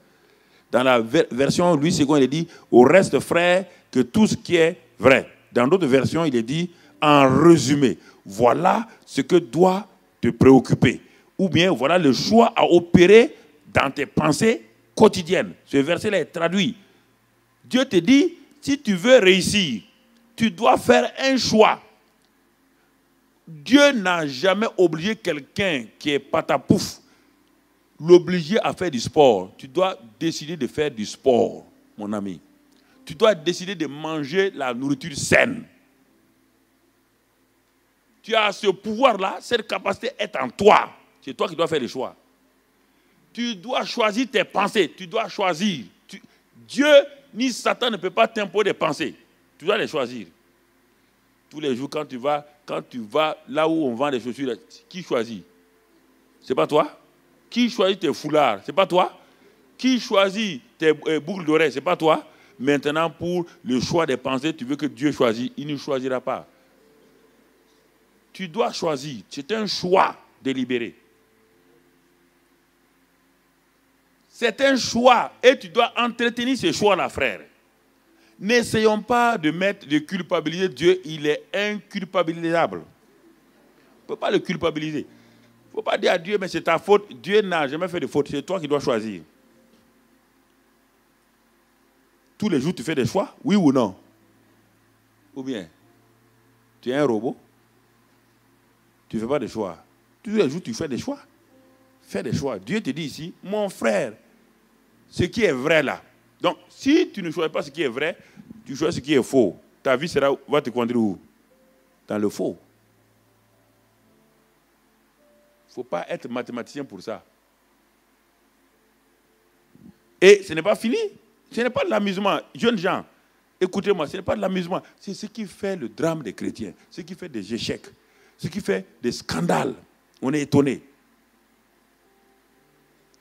Dans la version Louis II, il est dit au reste, frère, que tout ce qui est vrai. Dans d'autres versions, il est dit en résumé. Voilà ce que doit te préoccuper. Ou bien, voilà le choix à opérer dans tes pensées quotidiennes. Ce verset-là est traduit. Dieu te dit, si tu veux réussir, tu dois faire un choix. Dieu n'a jamais obligé quelqu'un qui est patapouf, l'obliger à faire du sport. Tu dois décider de faire du sport, mon ami. Tu dois décider de manger la nourriture saine. Tu as ce pouvoir-là, cette capacité est en toi. C'est toi qui dois faire les choix. Tu dois choisir tes pensées. Tu dois choisir. Dieu ni Satan ne peut pas t'imposer des pensées. Tu dois les choisir. Tous les jours, quand tu vas là où on vend des chaussures, qui choisit? C'est pas toi? Qui choisit tes foulards? C'est pas toi? Qui choisit tes boucles d'oreilles? C'est pas toi? Maintenant, pour le choix des pensées, tu veux que Dieu choisisse. Il ne choisira pas. Tu dois choisir. C'est un choix délibéré. C'est un choix et tu dois entretenir ce choix-là, frère. N'essayons pas de culpabiliser Dieu. Il est inculpabilisable. On ne peut pas le culpabiliser. Il ne faut pas dire à Dieu, mais c'est ta faute. Dieu n'a jamais fait de faute. C'est toi qui dois choisir. Tous les jours, tu fais des choix, oui ou non? Ou bien, tu es un robot? Tu ne fais pas de choix. Tous les jours, tu fais des choix. Fais des choix. Dieu te dit ici, mon frère, ce qui est vrai là. Donc, si tu ne choisis pas ce qui est vrai, tu choisis ce qui est faux. Ta vie va te conduire où? Dans le faux. Il ne faut pas être mathématicien pour ça. Et ce n'est pas fini. Ce n'est pas de l'amusement. Jeunes gens, écoutez-moi, ce n'est pas de l'amusement. C'est ce qui fait le drame des chrétiens. Ce qui fait des échecs. Ce qui fait des scandales. On est étonné.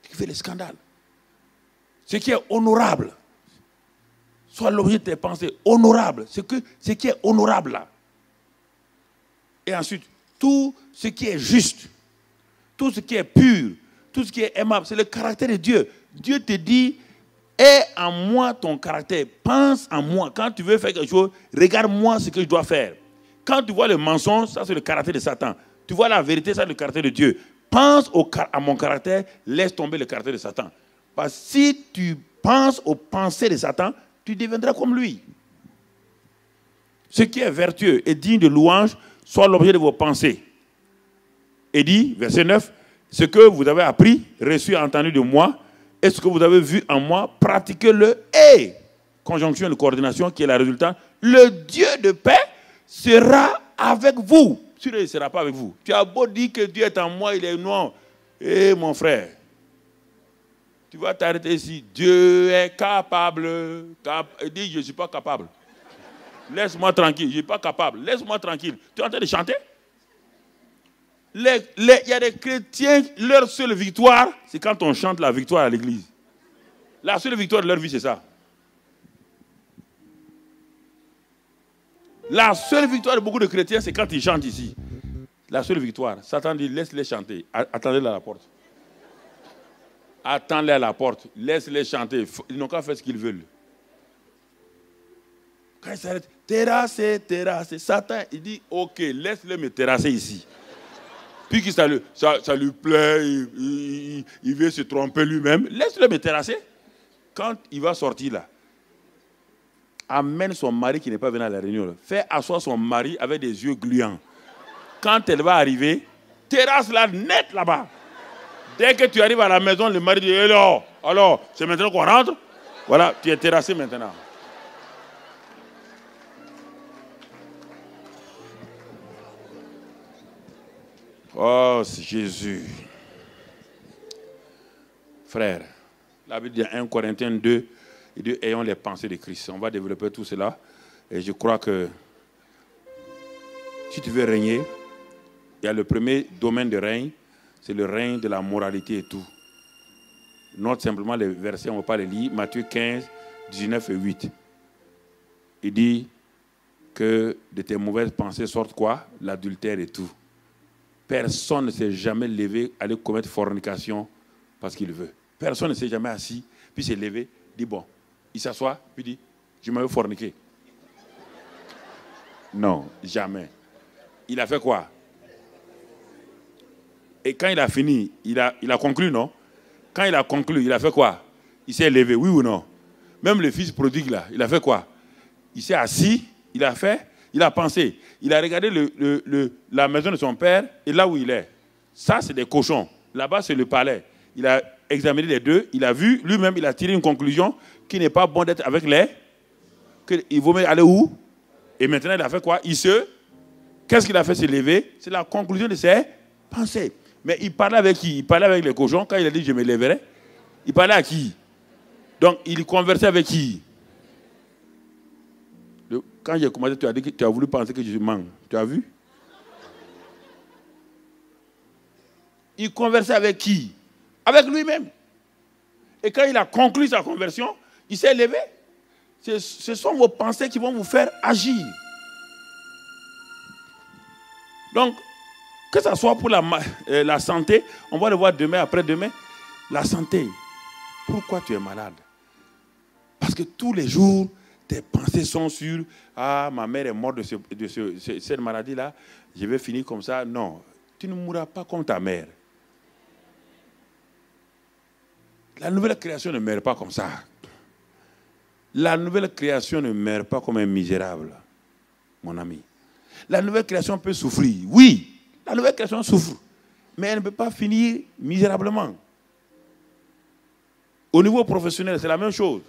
Ce qui fait des scandales. Ce qui est honorable. Soit l'objet de tes pensées. Honorable. Ce qui est honorable là. Et ensuite, tout ce qui est juste. Tout ce qui est pur. Tout ce qui est aimable. C'est le caractère de Dieu. Dieu te dit, aie en moi ton caractère. Pense en moi. Quand tu veux faire quelque chose, regarde-moi ce que je dois faire. Quand tu vois le mensonge, ça c'est le caractère de Satan. Tu vois la vérité, ça c'est le caractère de Dieu. Pense à mon caractère, laisse tomber le caractère de Satan. Parce que si tu penses aux pensées de Satan, tu deviendras comme lui. Ce qui est vertueux et digne de louange soit l'objet de vos pensées. Et dit, verset 9, ce que vous avez appris, reçu, entendu de moi, et ce que vous avez vu en moi, pratiquez-le. Et, conjonction de coordination qui est la résultante, le Dieu de paix sera avec vous. Sinon, il ne sera pas avec vous. Tu as beau dire que Dieu est en moi, il est non. Eh mon frère, tu vas t'arrêter ici. Dieu est capable. Il dit, je ne suis pas capable. Laisse-moi tranquille, je ne suis pas capable. Laisse-moi tranquille. Tu es en train de chanter? Il y a des chrétiens, leur seule victoire, c'est quand on chante la victoire à l'église. La seule victoire de leur vie, c'est ça. La seule victoire de beaucoup de chrétiens, c'est quand ils chantent ici. La seule victoire. Satan dit, laisse-les chanter. Attendez-les à la porte. Attends-les à la porte. Laisse-les chanter. Ils n'ont qu'à faire ce qu'ils veulent. Quand ils s'arrêtent, terrasser, terrasser. Satan, il dit, ok, laisse-les me terrasser ici. Puis que ça lui plaît, il veut se tromper lui-même. Laisse-le me terrasser. Quand il va sortir là, amène son mari qui n'est pas venu à la réunion. Fais asseoir son mari avec des yeux gluants. Quand elle va arriver, terrasse-la net là-bas. Dès que tu arrives à la maison, le mari dit, alors, c'est maintenant qu'on rentre? Voilà, tu es terrassé maintenant. Oh, c'est Jésus. Frère, la Bible dit 1 Corinthiens 2, il dit, ayons les pensées de Christ. On va développer tout cela. Et je crois que si tu veux régner, il y a le premier domaine de règne, c'est le règne de la moralité et tout. Note simplement les versets, on ne va pas les lire. Matthieu 15, 19 et 8. Il dit que de tes mauvaises pensées sortent quoi? L'adultère et tout. Personne ne s'est jamais levé à aller commettre fornication parce qu'il veut. Personne ne s'est jamais assis, puis s'est levé, dit bon, il s'assoit, puis dit, je m'avais forniqué. Non, jamais. Il a fait quoi? Et quand il a fini, il a conclu, non? Quand il a conclu, il a fait quoi? Il s'est levé, oui ou non? Même le fils prodigue là, il a fait quoi? Il s'est assis, il a fait, il a pensé. Il a regardé la maison de son père et là où il est. Ça, c'est des cochons. Là-bas, c'est le palais. Il a examiné les deux. Il a vu, lui-même, il a tiré une conclusion qu'il n'est pas bon d'être avec les... Il vaut mieux aller où? Et maintenant, il a fait quoi? Qu'est-ce qu'il a fait? Se lever. C'est la conclusion de ses pensées. Mais il parlait avec qui? Il parlait avec les cochons. Quand il a dit je me lèverai, il parlait à qui? Donc il conversait avec qui? Quand j'ai commencé, tu as dit que tu as voulu penser que je mens. Tu as vu? Il conversait avec qui? Avec lui-même. Et quand il a conclu sa conversion, il s'est levé. Ce sont vos pensées qui vont vous faire agir. Donc, que ce soit pour la santé, on va le voir demain, après-demain, la santé. Pourquoi tu es malade? Parce que tous les jours, tes pensées sont sur « Ah, ma mère est morte de cette maladie-là, je vais finir comme ça. » Non, tu ne mourras pas comme ta mère. La nouvelle création ne meurt pas comme ça. La nouvelle création ne meurt pas comme un misérable, mon ami. La nouvelle création peut souffrir. Oui, la nouvelle création souffre, mais elle ne peut pas finir misérablement. Au niveau professionnel, c'est la même chose.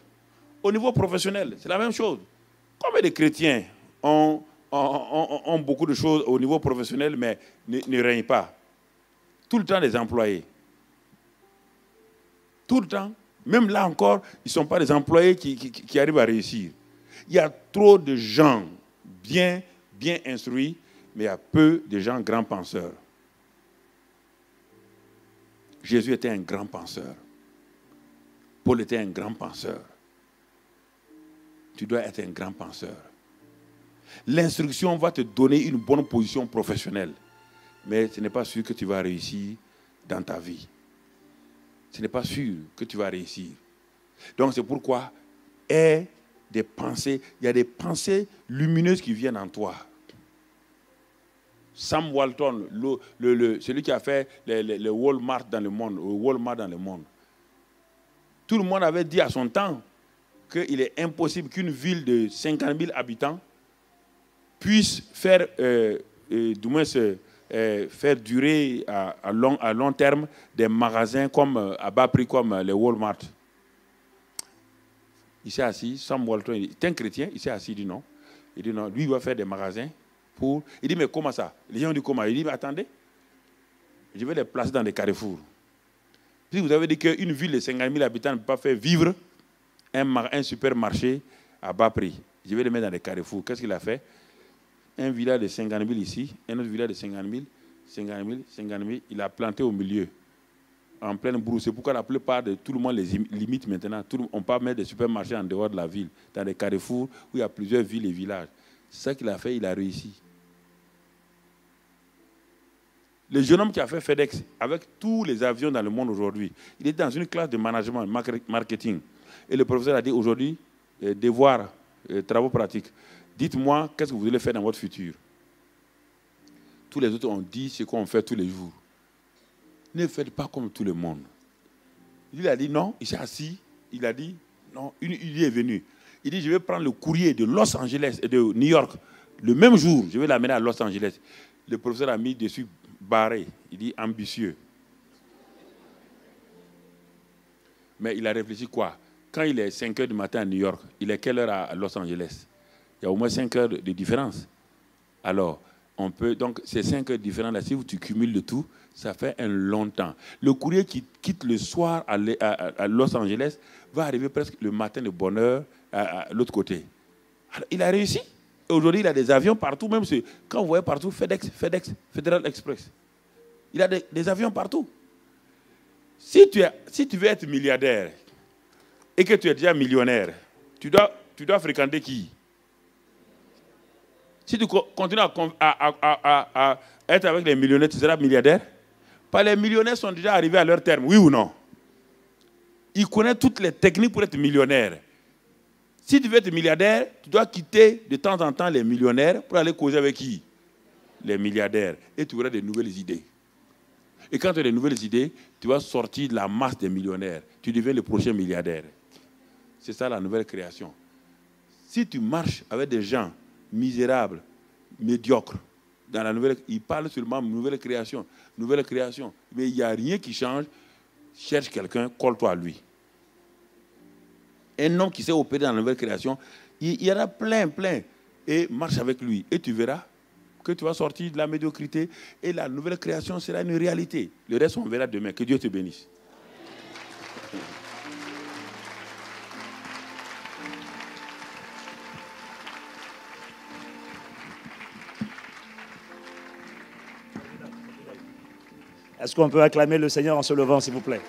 Au niveau professionnel, c'est la même chose. Combien de chrétiens ont beaucoup de choses au niveau professionnel, mais ne règnent pas? Tout le temps des employés. Tout le temps. Même là encore, ils ne sont pas des employés qui arrivent à réussir. Il y a trop de gens bien instruits, mais il y a peu de gens grands penseurs. Jésus était un grand penseur. Paul était un grand penseur. Tu dois être un grand penseur. L'instruction va te donner une bonne position professionnelle, mais ce n'est pas sûr que tu vas réussir dans ta vie. Ce n'est pas sûr que tu vas réussir. Donc c'est pourquoi aie des pensées. Il y a des pensées lumineuses qui viennent en toi. Sam Walton, celui qui a fait le Walmart dans le monde, tout le monde avait dit à son temps qu'il est impossible qu'une ville de 50 000 habitants puisse faire, faire durer à long terme des magasins à bas prix comme les Walmart. Il s'est assis, Sam Walton, il est un chrétien, il s'est assis, il dit non. Il dit non, lui il va faire des magasins pour... Il dit mais comment ça? Les gens ont dit comment? Il dit mais attendez, je vais les placer dans des carrefours. Si vous avez dit qu'une ville de 50 000 habitants ne peut pas faire vivre un supermarché à bas prix, je vais les mettre dans des carrefours. Qu'est-ce qu'il a fait? Un village de 50 000 ici, un autre village de 50 000, 50 000, 50 000, il a planté au milieu, en pleine brousse. C'est pourquoi la plupart de tout le monde les limite maintenant. On peut mettre des supermarchés en dehors de la ville, dans des carrefours où il y a plusieurs villes et villages. C'est ça qu'il a fait, il a réussi. Le jeune homme qui a fait FedEx, avec tous les avions dans le monde aujourd'hui, il était dans une classe de management, marketing. Et le professeur a dit aujourd'hui, devoir, travaux pratiques. Dites-moi, qu'est-ce que vous voulez faire dans votre futur? Tous les autres ont dit ce qu'on fait tous les jours. Ne faites pas comme tout le monde. Il a dit non, il s'est assis, il a dit non, une idée est venue. Il dit je vais prendre le courrier de Los Angeles et de New York le même jour, je vais l'amener à Los Angeles. Le professeur a mis dessus barré, il dit ambitieux. Mais il a réfléchi quoi? Quand il est 5 h du matin à New York, il est quelle heure à Los Angeles? Il y a au moins 5 heures de différence. Alors, on peut, donc ces 5 heures différentes, si tu cumules le tout, ça fait un long temps. Le courrier qui quitte le soir à Los Angeles va arriver presque le matin de bonne heure à l'autre côté. Alors, il a réussi. Aujourd'hui, il a des avions partout, même quand vous voyez partout, FedEx, Federal Express. Il a des avions partout. Si tu veux être milliardaire et que tu es déjà millionnaire, tu dois fréquenter qui? Si tu continues à être avec les millionnaires, tu seras milliardaire? Pas les millionnaires sont déjà arrivés à leur terme, oui ou non? Ils connaissent toutes les techniques pour être millionnaire. Si tu veux être milliardaire, tu dois quitter de temps en temps les millionnaires pour aller causer avec qui? Les milliardaires. Et tu auras des nouvelles idées. Et quand tu as des nouvelles idées, tu vas sortir de la masse des millionnaires. Tu deviens le prochain milliardaire. C'est ça la nouvelle création. Si tu marches avec des gens misérables, médiocres, dans la nouvelle, ils parlent seulement de nouvelle création. Nouvelle création. Mais il n'y a rien qui change. Cherche quelqu'un, colle-toi à lui. Un homme qui s'est opéré dans la nouvelle création, il y en a plein. Et marche avec lui. Et tu verras que tu vas sortir de la médiocrité et la nouvelle création sera une réalité. Le reste, on verra demain. Que Dieu te bénisse. Est-ce qu'on peut acclamer le Seigneur en se levant, s'il vous plaît?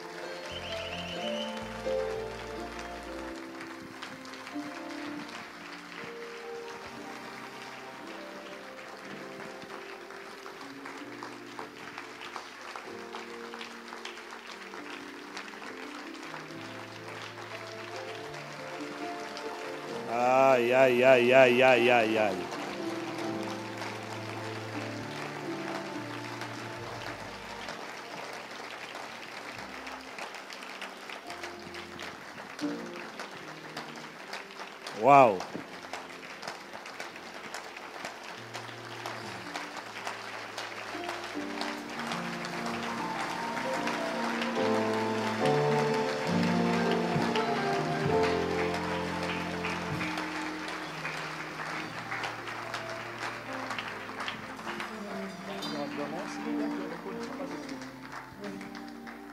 Aïe, aïe, aïe, aïe, aïe, aïe, aïe. Wow.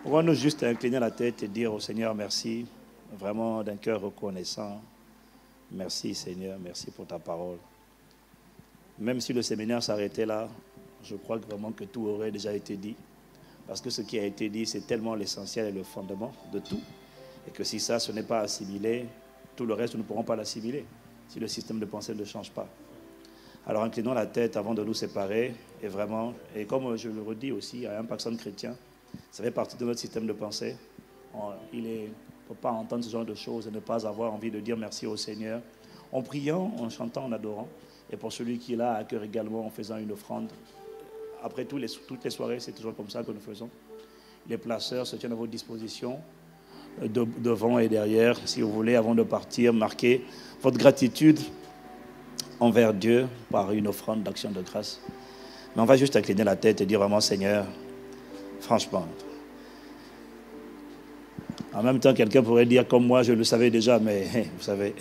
Pouvons-nous juste incliner la tête et dire au Seigneur merci, vraiment d'un cœur reconnaissant. Merci Seigneur, merci pour ta parole. Même si le séminaire s'arrêtait là, je crois vraiment que tout aurait déjà été dit. Parce que ce qui a été dit, c'est tellement l'essentiel et le fondement de tout. Et que si ça, ce n'est pas assimilé, tout le reste, nous ne pourrons pas l'assimiler. Si le système de pensée ne change pas. Alors inclinons la tête avant de nous séparer. Et vraiment, et comme je le redis aussi à un personne chrétien, ça fait partie de notre système de pensée. Il ne peut pas entendre ce genre de choses et ne pas avoir envie de dire merci au Seigneur. En priant, en chantant, en adorant. Et pour celui qui est là à cœur également, en faisant une offrande. Après toutes les soirées, c'est toujours comme ça que nous faisons. Les placeurs se tiennent à votre disposition, devant et derrière. Si vous voulez, avant de partir, marquer votre gratitude envers Dieu par une offrande d'action de grâce. Mais on va juste incliner la tête et dire vraiment, Seigneur, franchement. En même temps, quelqu'un pourrait dire comme moi, je le savais déjà, mais vous savez.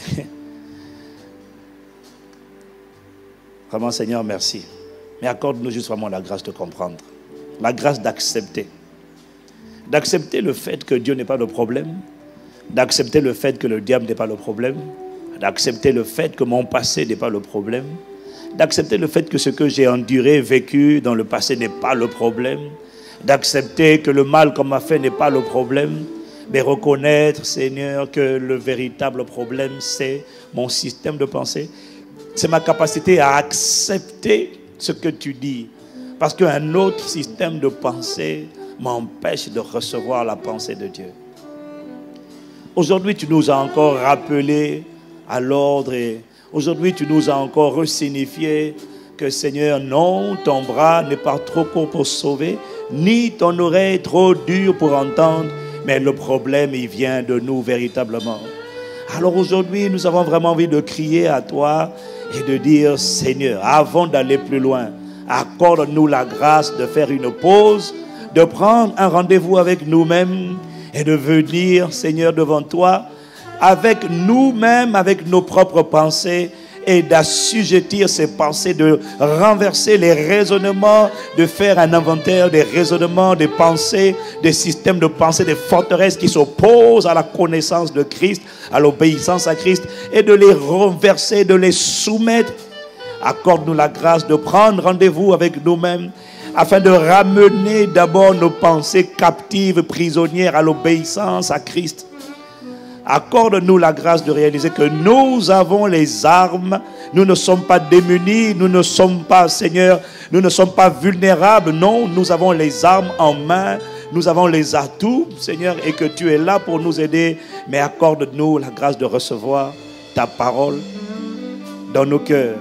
Vraiment, Seigneur, merci. Mais accorde-nous juste vraiment la grâce de comprendre. La grâce d'accepter. D'accepter le fait que Dieu n'est pas le problème. D'accepter le fait que le diable n'est pas le problème. D'accepter le fait que mon passé n'est pas le problème. D'accepter le fait que ce que j'ai enduré, vécu dans le passé n'est pas le problème. D'accepter que le mal qu'on m'a fait n'est pas le problème. Mais reconnaître, Seigneur, que le véritable problème, c'est mon système de pensée. C'est ma capacité à accepter ce que tu dis. Parce qu'un autre système de pensée m'empêche de recevoir la pensée de Dieu. Aujourd'hui, tu nous as encore rappelé à l'ordre et aujourd'hui, tu nous as encore resignifié que Seigneur, non, ton bras n'est pas trop court pour sauver, ni ton oreille trop dure pour entendre, mais le problème, il vient de nous véritablement. Alors aujourd'hui, nous avons vraiment envie de crier à toi et de dire, Seigneur, avant d'aller plus loin, accorde-nous la grâce de faire une pause, de prendre un rendez-vous avec nous-mêmes et de venir, Seigneur, devant toi, avec nous-mêmes, avec nos propres pensées, et d'assujettir ces pensées, de renverser les raisonnements, de faire un inventaire des raisonnements, des pensées, des systèmes de pensée, des forteresses qui s'opposent à la connaissance de Christ, à l'obéissance à Christ, et de les renverser, de les soumettre. Accorde-nous la grâce de prendre rendez-vous avec nous-mêmes, afin de ramener d'abord nos pensées captives, prisonnières à l'obéissance à Christ. Accorde-nous la grâce de réaliser que nous avons les armes, nous ne sommes pas démunis, nous ne sommes pas, Seigneur, nous ne sommes pas vulnérables, non, nous avons les armes en main, nous avons les atouts, Seigneur, et que tu es là pour nous aider, mais accorde-nous la grâce de recevoir ta parole dans nos cœurs.